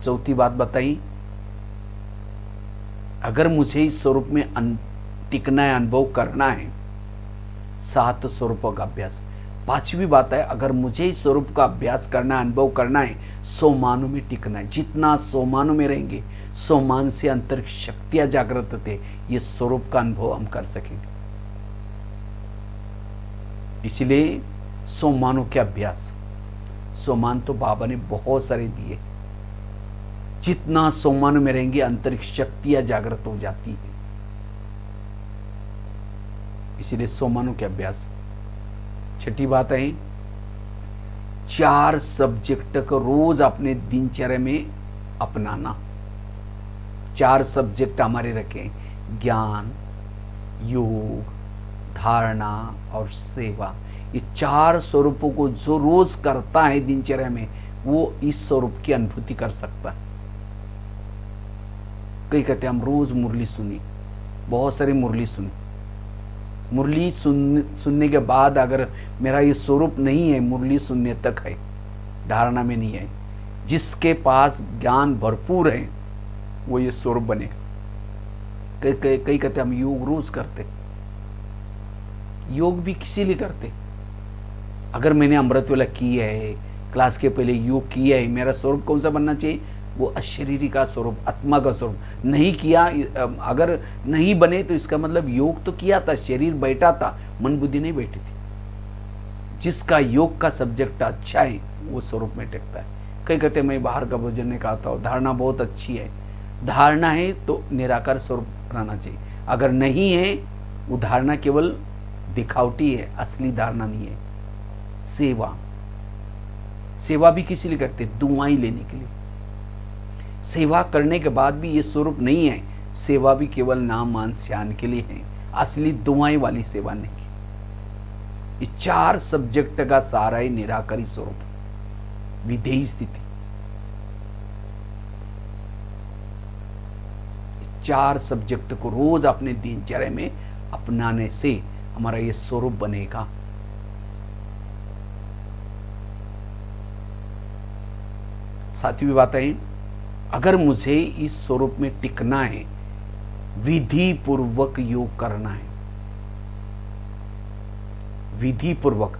चौथी बात बताई, अगर मुझे इस स्वरूप में टिकना है, अनुभव करना है, 7 स्वरूपों का अभ्यास। 5वीं बात है, अगर मुझे इस स्वरूप का अभ्यास करना है, अनुभव करना है, 100 मानों में टिकना है। जितना 100 मानों में रहेंगे, 100 मान से अंतरिक्ष शक्तियां जागृत होते, ये स्वरूप का अनुभव हम कर सकेंगे। इसलिए 100 मानों के अभ्यास, 100 मान तो बाबा ने बहुत सारे दिए। जितना 100 मानों में रहेंगे, अंतरिक्ष शक्तियां जागृत हो जाती है। इसलिए 100 मानों के अभ्यास। 6ठी बात है, 4 सब्जेक्ट को रोज अपने दिनचर्या में अपनाना। 4 सब्जेक्ट हमारे रखें, ज्ञान, योग, धारणा और सेवा। ये 4 स्वरूपों को जो रोज करता है दिनचर्या में, वो इस स्वरूप की अनुभूति कर सकता है। कई कहते हम रोज मुरली सुनी, बहुत सारी मुरली सुनी। मुरली सुनने के बाद अगर मेरा ये स्वरूप नहीं है, मुरली सुनने तक है, धारणा में नहीं है। जिसके पास ज्ञान भरपूर है वो ये स्वरूप बनेगा। कई कहते हम योग रोज करते, योग भी किसी लिए करते। अगर मैंने अमृत वेला की है, क्लास के पहले योग किया है, मेरा स्वरूप कौन सा बनना चाहिए? वो अशरीरी का स्वरूप, आत्मा का स्वरूप। नहीं किया, अगर नहीं बने तो इसका मतलब योग तो किया था, शरीर बैठा था, मन बुद्धि नहीं बैठी थी। जिसका योग का सब्जेक्ट अच्छा है वो स्वरूप में टिकता है। कई कहते मैं बाहर का भोजन नहीं खाता हूँ, धारणा बहुत अच्छी है। धारणा है तो निराकार स्वरूप रहना चाहिए। अगर नहीं है, वो धारणा केवल दिखावटी है, असली धारणा नहीं है। सेवा, सेवा भी किसी लिए करते, दुआएं लेने के लिए। सेवा करने के बाद भी ये स्वरूप नहीं है, सेवा भी केवल नाम मान स्यान के लिए है, असली दुआएं वाली सेवा नहीं। ये 4 सब्जेक्ट का सारा ही निराकारी स्वरूप, विधेयी स्थिति। 4 सब्जेक्ट को रोज अपने दिनचर्या में अपनाने से हमारा ये स्वरूप बनेगा। सातवीं बात है, अगर मुझे इस स्वरूप में टिकना है, विधि पूर्वक योग करना है। विधि पूर्वक,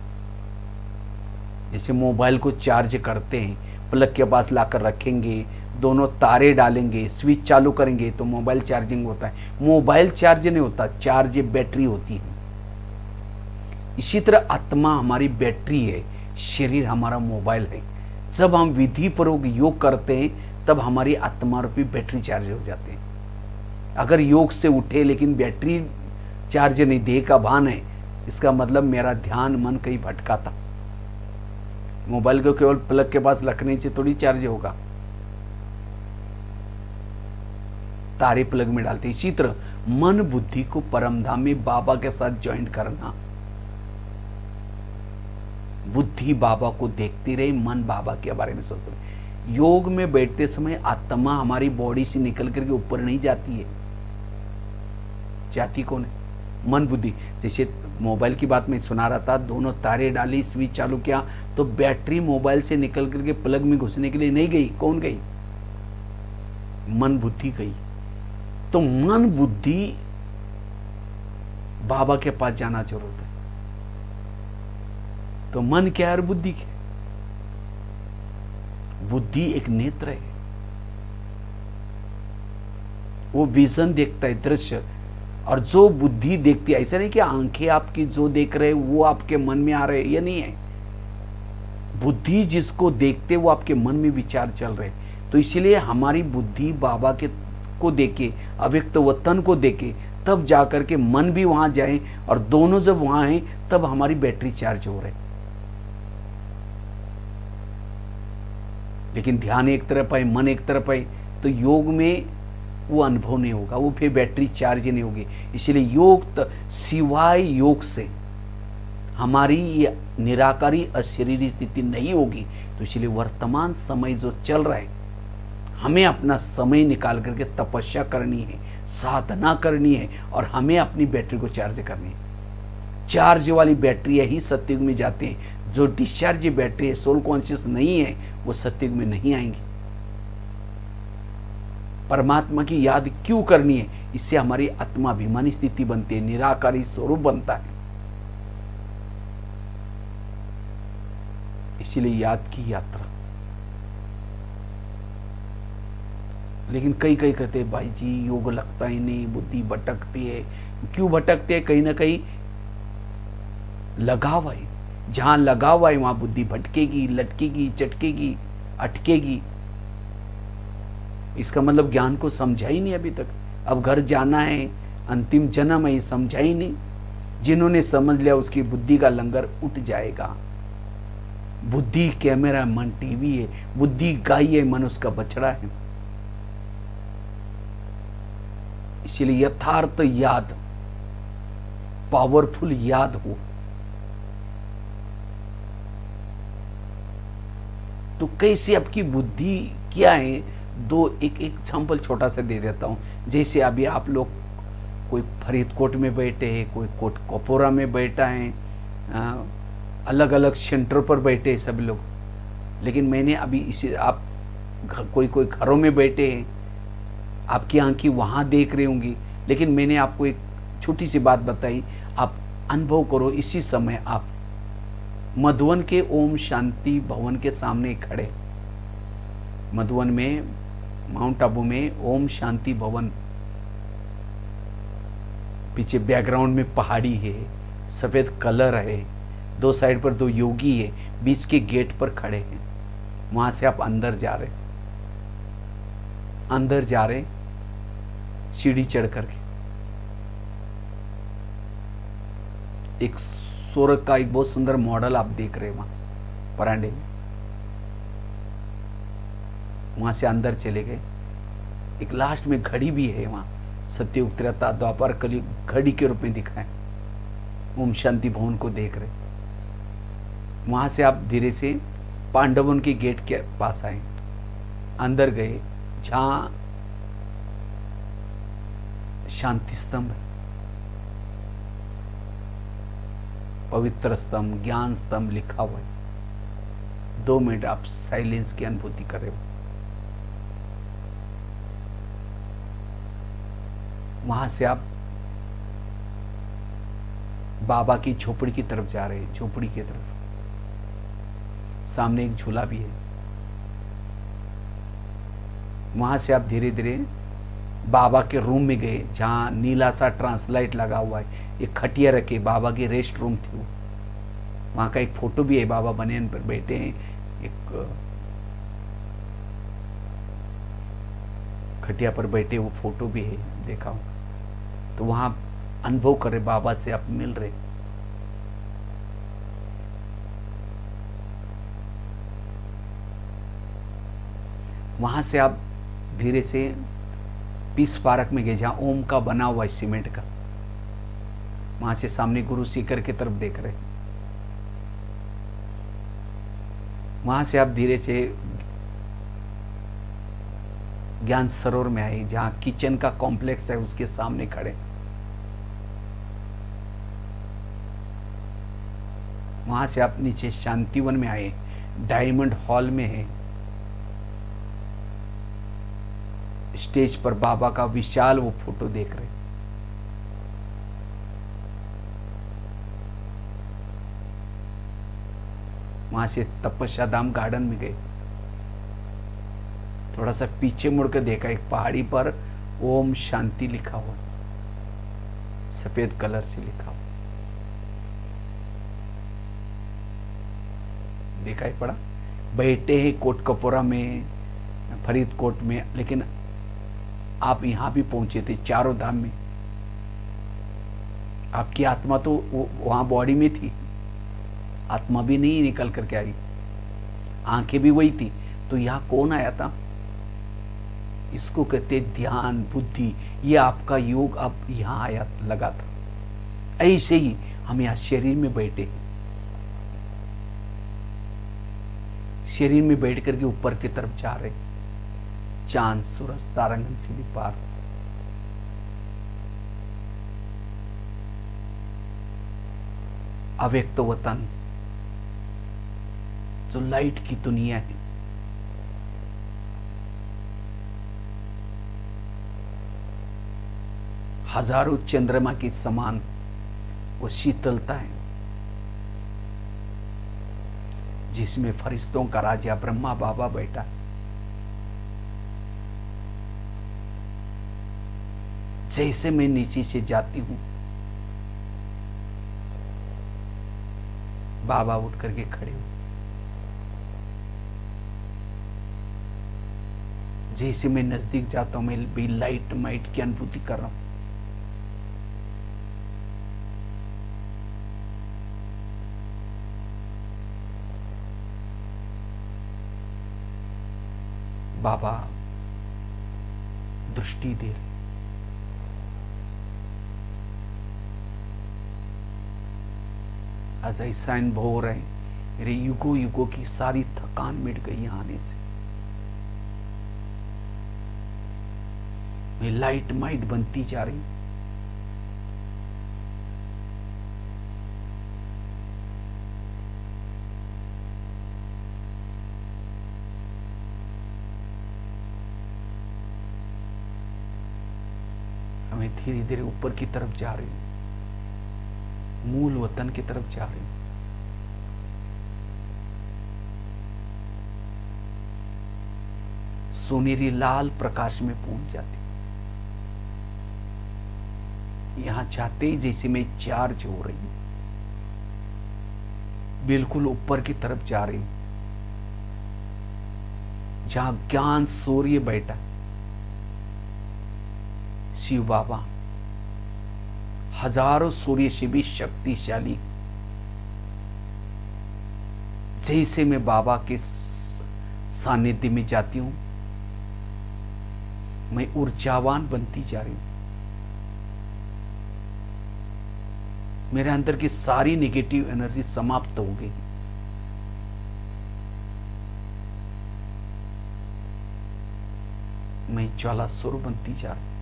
जैसे मोबाइल को चार्ज करते हैं, प्लग के पास लाकर रखेंगे, दोनों तारे डालेंगे, स्विच चालू करेंगे तो मोबाइल चार्जिंग होता है। मोबाइल चार्ज नहीं होता, चार्ज बैटरी होती है। इसी तरह आत्मा हमारी बैटरी है, शरीर हमारा मोबाइल है। जब हम विधि पूर्वक योग करते हैं तब हमारी आत्मा रूपी बैटरी चार्ज हो जाते हैं। अगर योग से उठे लेकिन बैटरी चार्ज नहीं, देह का भान है, इसका मतलब मेरा ध्यान मन कहीं भटका था। मोबाइल को केवल प्लग के पास रखने से थोड़ी चार्ज होगा, तारे प्लग में डालते। इसी तरह मन बुद्धि को परमधाम में बाबा के साथ ज्वाइंट करना। बुद्धि बाबा को देखती रहे, मन बाबा के बारे में सोचते रहे। योग में बैठते समय आत्मा हमारी बॉडी से निकल करके ऊपर नहीं जाती है। जाती कौन है? मन बुद्धि। जैसे मोबाइल की बात मैं सुना रहा था, दोनों तारे डाली, स्विच चालू किया तो बैटरी मोबाइल से निकल करके प्लग में घुसने के लिए नहीं गई। कौन गई? मन बुद्धि गई। तो मन बुद्धि बाबा के पास जाना जरूरत है। तो मन क्या है और बुद्धि क्या? बुद्धि एक नेत्र है, वो विजन देखता है, दृश्य। और जो बुद्धि देखती है, ऐसा नहीं कि आंखें आपकी जो देख रहे वो आपके मन में आ रहे, ये नहीं है। बुद्धि जिसको देखते वो आपके मन में विचार चल रहे। तो इसलिए हमारी बुद्धि बाबा के को देखे, अव्यक्त वतन को देखे, तब जाकर के मन भी वहां जाए, और दोनों जब वहां हैं तब हमारी बैटरी चार्ज हो रही। लेकिन ध्यान एक तरफ है, मन एक तरफ है, तो योग में वो अनुभव नहीं होगा, वो फिर बैटरी चार्ज नहीं होगी। इसलिए योग सिवाय योग से हमारी ये निराकारी अशरीरी स्थिति नहीं होगी। तो इसलिए वर्तमान समय जो चल रहा है, हमें अपना समय निकाल करके तपस्या करनी है, साधना करनी है, और हमें अपनी बैटरी को चार्ज करनी है। चार्ज वाली बैटरी ही सत्युग में जाते हैं। जो डिस्चार्ज बैटरी है, सोल कॉन्शियस नहीं है, वो सत्युग में नहीं आएंगे। परमात्मा की याद क्यों करनी है? इससे हमारी आत्माभिमानी स्थिति बनती है, निराकारी स्वरूप बनता है। इसीलिए याद की यात्रा। लेकिन कई कहते हैं भाई जी योग लगता ही नहीं, बुद्धि भटकती है। क्यों भटकती है? कहीं ना कहीं लगाव है। जहां लगाव है वहां बुद्धि भटकेगी, लटकेगी, चटकेगी, अटकेगी। इसका मतलब ज्ञान को समझा ही नहीं अभी तक। अब घर जाना है, अंतिम जन्म है, ये समझा ही नहीं। जिन्होंने समझ लिया उसकी बुद्धि का लंगर उठ जाएगा। बुद्धि कैमरा, मन टीवी है। बुद्धि गाय है, मन उसका बछड़ा है। इसलिए यथार्थ याद, पावरफुल याद हो तो कैसे आपकी बुद्धि क्या है? एक एग्जाम्पल छोटा सा दे देता हूं। जैसे अभी आप लोग कोई फरीदकोट में बैठे हैं, कोई कोट कपोरा में बैठा है, अलग अलग सेंटर पर बैठे हैं सब लोग। लेकिन मैंने अभी इसे आप कोई घरों में बैठे हैं, आपकी आंखें वहां देख रही होंगी। लेकिन मैंने आपको एक छोटी सी बात बताई, आप अनुभव करो। इसी समय आप मधुवन के ओम शांति भवन के सामने खड़े, मधुवन में, माउंट आबू में ओम शांति भवन, पीछे बैकग्राउंड में पहाड़ी है, सफेद कलर है, दो साइड पर दो योगी है, बीच के गेट पर खड़े हैं। वहां से आप अंदर जा रहे सीढ़ी चढ़ करके एक स्वर्ग का एक बहुत सुंदर मॉडल आप देख रहे हैं वहां परांडे में। वहां से अंदर चले गए। एक लास्ट में घड़ी भी है वहां, सत्ययुग त्रेता द्वापर कलयुग घड़ी के रूप में दिखा है। ओम शांति भवन को देख रहे। वहां से आप धीरे से पांडवन के गेट के पास आए, अंदर गए, जहां शांति स्तंभ, पवित्र स्तंभ, ज्ञान स्तंभ लिखा हुआ है। 2 मिनट आप साइलेंस की अनुभूति कर रहे हो। वहां से आप बाबा की झोपड़ी की तरफ जा रहे हैं। झोपड़ी की तरफ सामने एक झूला भी है। वहां से आप धीरे धीरे बाबा के रूम में गए, जहां नीला सा ट्रांसलाइट लगा हुआ है, एक खटिया रखे, बाबा की रेस्ट रूम थी वो। वहां का एक फोटो भी है, बाबा बनियान पर बैठे हैं, एक खटिया पर बैठे वो फोटो भी है, देखा हूं। तो वहां अनुभव कर रहे, बाबा से आप मिल रहे। वहां से आप धीरे से पीस पार्क में गए, जहां ओम का बना हुआ है सीमेंट का। वहां से सामने गुरु सीकर की तरफ देख रहे। वहां से आप धीरे से ज्ञान सरोवर में आए, जहां किचन का कॉम्प्लेक्स है, उसके सामने खड़े। वहां से आप नीचे शांतिवन में आए, डायमंड हॉल में है। स्टेज पर बाबा का विशाल वो फोटो देख रहे। वहां से तपस्या धाम गार्डन में गए। थोड़ा सा पीछे मुड़कर देखा, एक पहाड़ी पर ओम शांति लिखा हुआ, सफेद कलर से लिखा हुआ दिखाई पड़ा। बैठे हैं कोटकपुरा में, फरीदकोट में, लेकिन आप यहां भी पहुंचे थे, चारों धाम में। आपकी आत्मा तो वहां बॉडी में थी, आत्मा भी नहीं निकल करके आई, आंखें भी वही थी। तो यहां कौन आया था? इसको कहते ध्यान बुद्धि। ये आपका योग अब यहां आया लगा था। ऐसे ही हम यहां शरीर में बैठे, शरीर में बैठ करके ऊपर की तरफ जा रहे। चांद सूरज तारांगन से भी पार। अव्यक्त वतन, जो लाइट की दुनिया है, हजारों चंद्रमा की समान वो शीतलता है, जिसमें फरिश्तों का राजा ब्रह्मा बाबा बैठा है। जैसे मैं नीचे से जाती हूं, बाबा उठ करके खड़े हो। जैसे मैं नजदीक जाता हूं, मैं भी लाइट माइट की अनुभूति कर रहा हूं। बाबा दृष्टि दे रहे। आज ऐसा अनुभव हो रहा है, मेरे युगों युगों की सारी थकान मिट गई आने से। मैं लाइट माइट बनती जा रही। हमें धीरे धीरे ऊपर की तरफ जा रही, मूल वतन की तरफ जा रही। सोनेरी लाल प्रकाश में पहुंच जाती। यहां जाते ही जैसे मैं चार्ज हो रही हूं, बिल्कुल ऊपर की तरफ जा रही हूं, जहां ज्ञान सूर्य बैठा, शिव बाबा हजारों सूर्य से भी शक्तिशाली। जैसे मैं बाबा के सानिध्य में जाती हूं, मैं ऊर्जावान बनती जा रही हूं। मेरे अंदर की सारी नेगेटिव एनर्जी समाप्त हो गई। मैं ज्वाला स्वरूप बनती जा रही।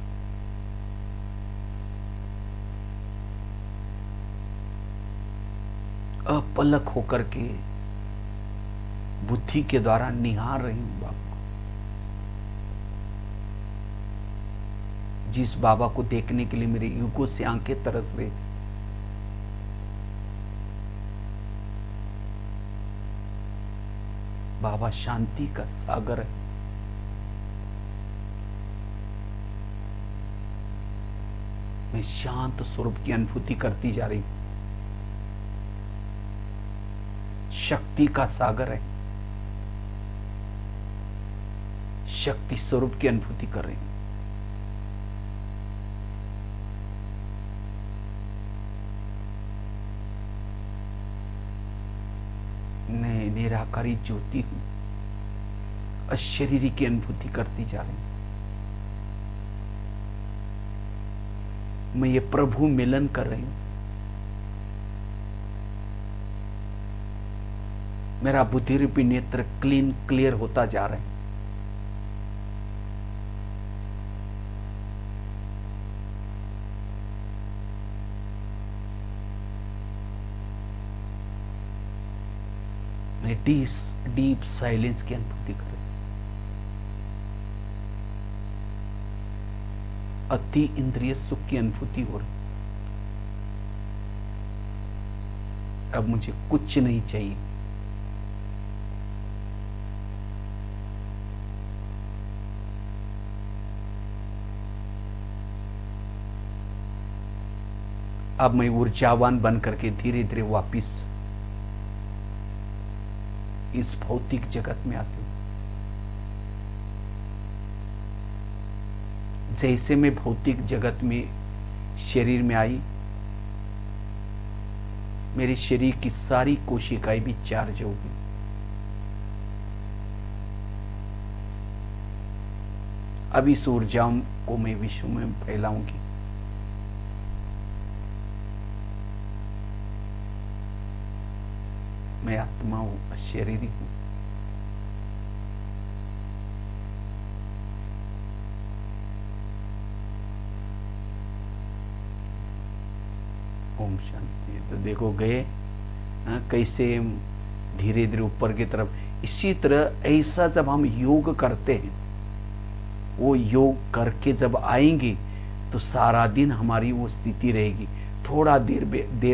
अपलक होकर के बुद्धि के द्वारा निहार रही हूं बाबा को। जिस बाबा को देखने के लिए मेरे युगों से आंखें तरस रही थी, बाबा शांति का सागर है। मैं शांत स्वरूप की अनुभूति करती जा रही हूं। शक्ति का सागर है, शक्ति स्वरूप की अनुभूति कर रही हूं। मैं निराकारी ज्योति हूं, अशरीरी की अनुभूति करती जा रही हूं। मैं ये प्रभु मिलन कर रही हूं। मेरा बुद्धि रूपी नेत्र क्लियर होता जा रहा है। मैं डीप साइलेंस की अनुभूति कर रही हूं। अति इंद्रिय सुख की अनुभूति हो रही। अब मुझे कुछ नहीं चाहिए। अब मैं ऊर्जावान बन करके धीरे धीरे वापिस इस भौतिक जगत में आती हूं। जैसे मैं भौतिक जगत में शरीर में आई, मेरे शरीर की सारी कोशिकाएं भी चार्ज हो गई। अब इस ऊर्जाओं को मैं विश्व में फैलाऊंगी। मैं आत्मा हूं, शरीरी हूं। ओम शांति। तो देखो गए कैसे धीरे धीरे ऊपर की तरफ। इसी तरह ऐसा जब हम योग करते हैं, वो योग करके जब आएंगे तो सारा दिन हमारी वो स्थिति रहेगी। थोड़ा देर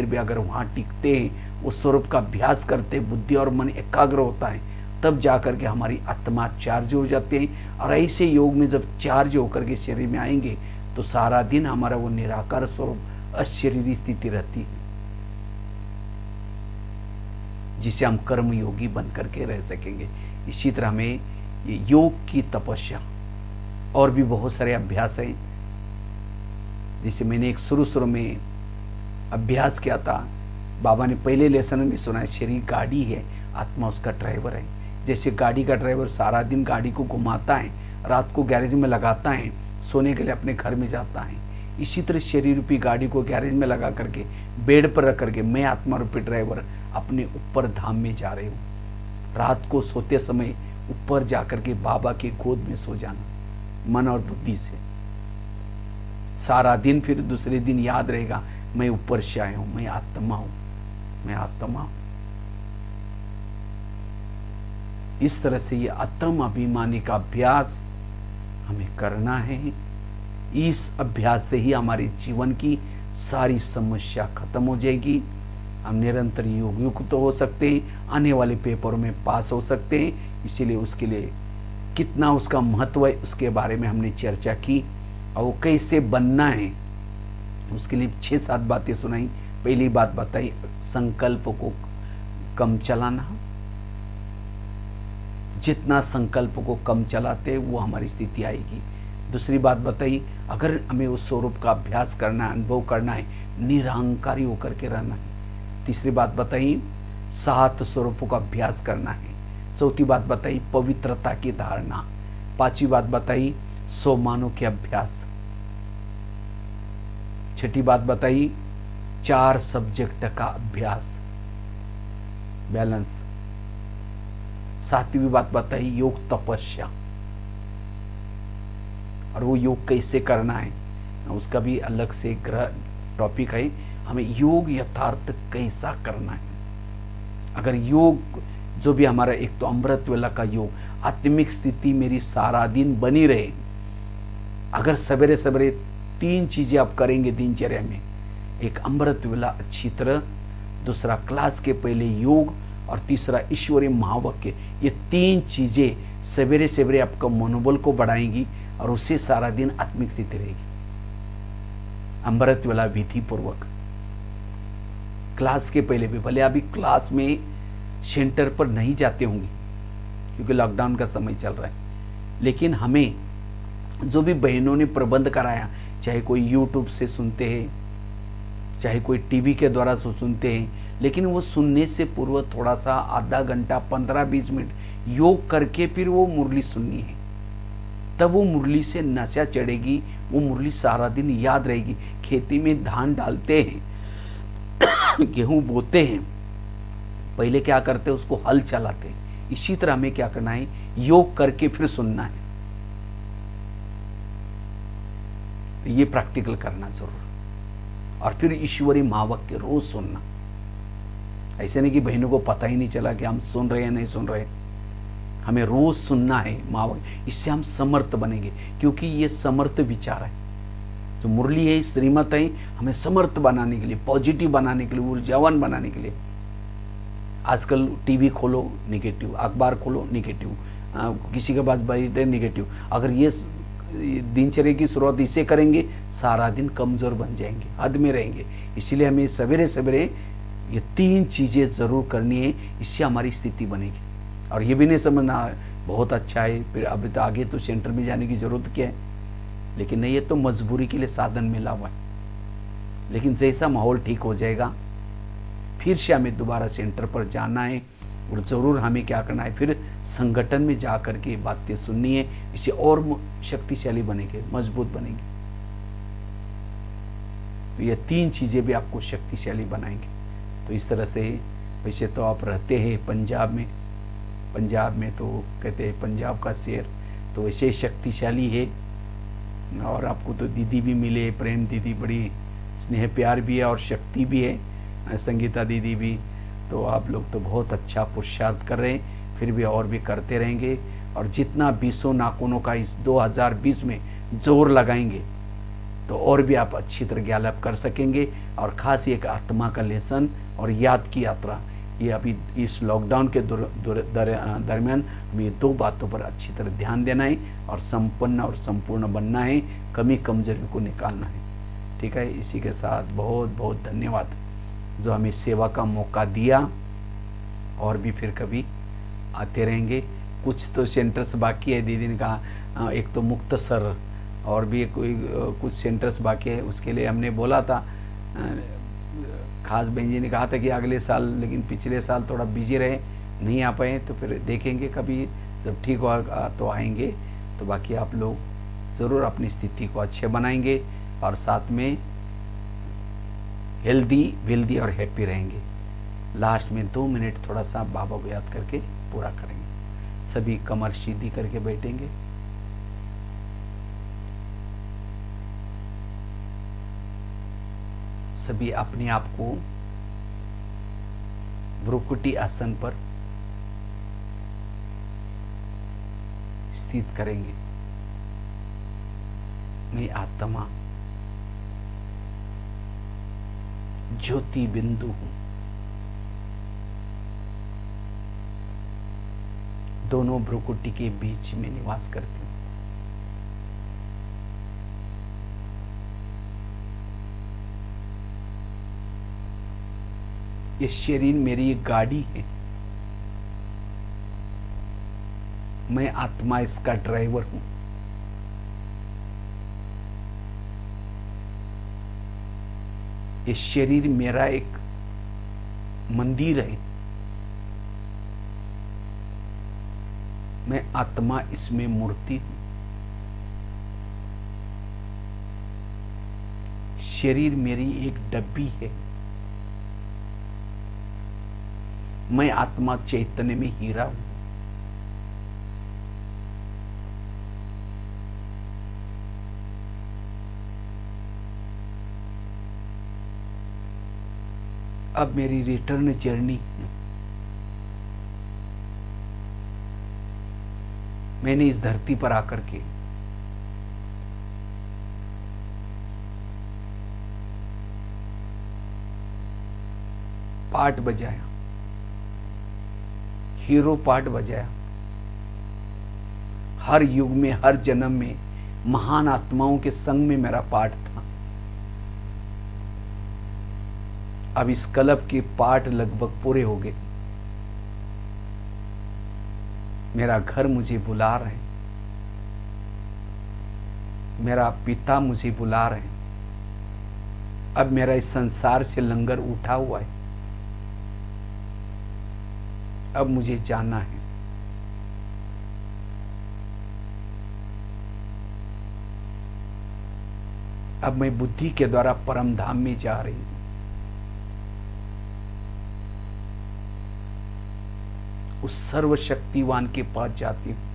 भी अगर वहाँ टिकते हैं, उस स्वरूप का अभ्यास करते, बुद्धि और मन एकाग्र होता है, तब जाकर के हमारी आत्मा चार्ज हो जाते हैं। और ऐसे योग में जब चार्ज होकर के शरीर में आएंगे तो सारा दिन हमारा वो निराकार स्वरूप अशरीरी स्थिति रहती है, जिसे हम कर्म योगी बन करके रह सकेंगे। इसी तरह हमें ये योग की तपस्या और भी बहुत सारे अभ्यास हैं, जिसे मैंने एक शुरू में अभ्यास किया था। बाबा ने पहले लेसन में सुना है, शरीर गाड़ी है, आत्मा उसका ड्राइवर है। जैसे गाड़ी का ड्राइवर सारा दिन गाड़ी को घुमाता है, रात को गैरेज में लगाता है, सोने के लिए अपने घर में जाता है, इसी तरह शरीर रूपी गाड़ी को गैरेज में लगा करके बेड पर रख करके मैं आत्मा रूपी ड्राइवर अपने ऊपर धाम में जा रही हूँ। रात को सोते समय ऊपर जाकर के बाबा के गोद में सो जाना मन और बुद्धि से। सारा दिन फिर दूसरे दिन याद रहेगा, मैं ऊपर से आया हूं, मैं आत्मा हूं, मैं आत्मा हूं। इस तरह से ये आत्म अभिमानी का अभ्यास हमें करना है। इस अभ्यास से ही हमारे जीवन की सारी समस्या खत्म हो जाएगी। हम निरंतर युक्त हो सकते हैं, आने वाले पेपरों में पास हो सकते हैं। इसीलिए उसके लिए कितना उसका महत्व है उसके बारे में हमने चर्चा की, और वो कैसे बनना है उसके लिए 6-7 बातें सुनाई। पहली बात बताई, संकल्प को कम चलाना। जितना संकल्प को कम चलाते वो हमारी स्थिति आएगी। दूसरी बात बताई, अगर हमें उस स्वरूप का अभ्यास करना है, अनुभव करना है, निरहंकारी होकर के रहना है। तीसरी बात बताई, 7 स्वरूपों का अभ्यास करना है। चौथी बात बताई, पवित्रता की धारणा। पांचवी बात बताई, सोमानों के अभ्यास। छठी बात बताई, 4 सब्जेक्ट का अभ्यास, बैलेंस। सातवीं बात बताई, योग तपस्या। और वो योग कैसे करना है उसका भी अलग से टॉपिक है। हमें योग यथार्थ कैसा करना है, अगर योग जो भी हमारा, एक तो अमृत वेला का योग, आत्मिक स्थिति मेरी सारा दिन बनी रहे, अगर सवेरे सवेरे 3 चीजें आप करेंगे दिनचर्या में, एक अमृत वेला अच्छी तरह, दूसरा क्लास के पहले योग, और तीसरा ईश्वरीय महावाक्य, ये 3 चीजें सवेरे सवेरे आपका मनोबल को बढ़ाएंगी और उससे सारा दिन आत्मिक स्थिति रहेगी। अमृत वेला विधि पूर्वक क्लास के पहले भी, भले अभी क्लास में सेंटर पर नहीं जाते होंगे क्योंकि लॉकडाउन का समय चल रहा है, लेकिन हमें जो भी बहनों ने प्रबंध कराया, चाहे कोई यूट्यूब से सुनते हैं, चाहे कोई टीवी के द्वारा सुनते हैं, लेकिन वो सुनने से पूर्व थोड़ा सा आधा घंटा 15-20 मिनट योग करके फिर वो मुरली सुननी है, तब वो मुरली से नशा चढ़ेगी, वो मुरली सारा दिन याद रहेगी। खेती में धान डालते हैं, गेहूं बोते हैं, पहले क्या करते हैं, उसको हल चलाते हैं। इसी तरह हमें क्या करना है, योग करके फिर सुनना है। ये प्रैक्टिकल करना जरूर, और फिर ईश्वरीय महावाक्य रोज सुनना। ऐसे नहीं कि बहनों को पता ही नहीं चला कि हम सुन रहे हैं नहीं सुन रहे, हमें रोज सुनना है महावाक्य। इससे हम समर्थ बनेंगे, क्योंकि ये समर्थ विचार है। जो मुरली है, श्रीमत है, हमें समर्थ बनाने के लिए, पॉजिटिव बनाने के लिए, ऊर्जावान बनाने के लिए। आजकल टीवी खोलो निगेटिव, अखबार खोलो निगेटिव, किसी के पास बैठे निगेटिव। अगर ये दिनचर्या की शुरुआत इससे करेंगे, सारा दिन कमजोर बन जाएंगे, हद में रहेंगे। इसलिए हमें सवेरे सवेरे ये 3 चीजें जरूर करनी है, इससे हमारी स्थिति बनेगी। और ये भी नहीं समझना बहुत अच्छा है, फिर अभी तो आगे तो सेंटर में जाने की जरूरत क्या है, लेकिन नहीं, ये तो मजबूरी के लिए साधन मिला हुआ है। लेकिन जैसा माहौल ठीक हो जाएगा, फिर से हमें दोबारा सेंटर पर जाना है, और ज़रूर हमें क्या करना है, फिर संगठन में जा कर के बातें सुननी है। इससे और शक्तिशाली बनेंगे, मजबूत बनेंगे। तो ये 3 चीज़ें भी आपको शक्तिशाली बनाएंगे। तो इस तरह से, वैसे तो आप रहते हैं पंजाब में तो कहते हैं पंजाब का शेर, तो वैसे शक्तिशाली है। और आपको तो दीदी भी मिले, प्रेम दीदी, बड़ी स्नेह प्यार भी है और शक्ति भी है, संगीता दीदी भी। तो आप लोग तो बहुत अच्छा पुरुषार्थ कर रहे हैं, फिर भी और भी करते रहेंगे। और जितना 20 नाखूनों का इस 2020 में जोर लगाएंगे, तो और भी आप अच्छी तरह ज्ञान लाभ कर सकेंगे। और खास एक आत्मा का लेसन और याद की यात्रा, ये अभी इस लॉकडाउन के दरमियान हमें ये 2 बातों पर अच्छी तरह ध्यान देना है, और संपन्न और संपूर्ण बनना है, कमी कमजोरी को निकालना है। ठीक है, इसी के साथ बहुत बहुत धन्यवाद जो हमें सेवा का मौका दिया, और भी फिर कभी आते रहेंगे। कुछ तो सेंटर्स बाकी है, दीदी ने कहा, एक तो मुक्तसर, और भी कोई कुछ सेंटर्स बाकी है, उसके लिए हमने बोला था। खास बहन जी ने कहा था कि अगले साल, लेकिन पिछले साल थोड़ा बिजी रहे, नहीं आ पाए, तो फिर देखेंगे कभी जब ठीक होगा तो आएंगे। तो बाकी आप लोग ज़रूर अपनी स्थिति को अच्छे बनाएंगे, और साथ में हेल्दी वेल्दी और हैप्पी रहेंगे। लास्ट में 2 मिनट थोड़ा सा बाबा को याद करके पूरा करेंगे। सभी कमर सीधी करके बैठेंगे। सभी अपने आप को भ्रुकुटी आसन पर स्थित करेंगे। मैं आत्मा ज्योति बिंदु हूं, दोनों भ्रुकुटी के बीच में निवास करती हूं। ये शरीर मेरी एक गाड़ी है, मैं आत्मा इसका ड्राइवर हूं। ये शरीर मेरा एक मंदिर है, मैं आत्मा इसमें मूर्ति हूं। शरीर मेरी एक डब्बी है, मैं आत्मा चैतन्य में हीरा हूं। अब मेरी रिटर्न जर्नी है, मैंने इस धरती पर आकर के पार्ट बजाया, हीरो पार्ट बजाया। हर युग में, हर जन्म में महान आत्माओं के संग में मेरा पार्ट था। अब इस क्लब के पार्ट लगभग पूरे हो गए। मेरा घर मुझे बुला रहे हैं, मेरा पिता मुझे बुला रहे हैं। अब मेरा इस संसार से लंगर उठा हुआ है। अब मुझे जाना है। अब मैं बुद्धि के द्वारा परम धाम में जा रही हूं। उस सर्वशक्तिवान के पास जाती हूं।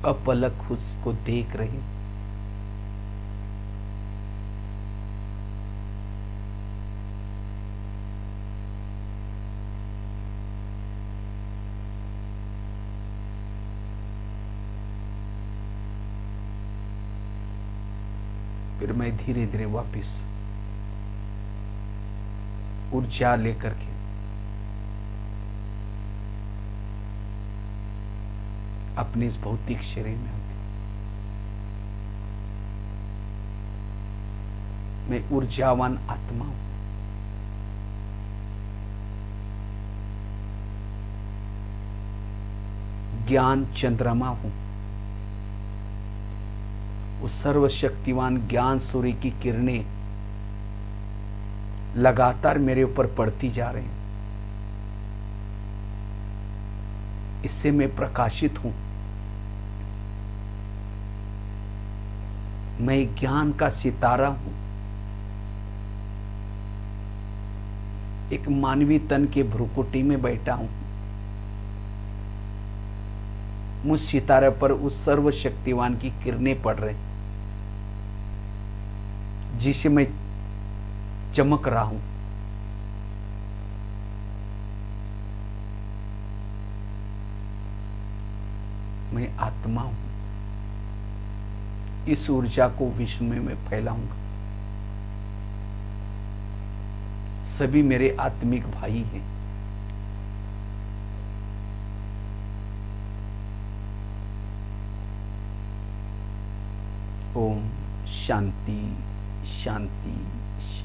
अपलक उसको देख रही हूं। फिर मैं धीरे धीरे वापिस ऊर्जा लेकर के अपने इस भौतिक शरीर में आती। मैं ऊर्जावान आत्मा हूं। ज्ञान चंद्रमा हूं। उस सर्वशक्तिवान ज्ञान सूर्य की किरणें लगातार मेरे ऊपर पड़ती जा रही हैं। इससे मैं प्रकाशित हूं। मैं ज्ञान का सितारा हूं। एक मानवीय तन के भ्रुकुटी में बैठा हूं। मुझ सितारे पर उस सर्वशक्तिवान की किरणें पड़ रही, जिसे मैं चमक रहा हूं। मैं आत्मा हूं। इस ऊर्जा को विश्व में मैं फैलाऊंगा। सभी मेरे आत्मिक भाई हैं। ओम शांति शांति शांति।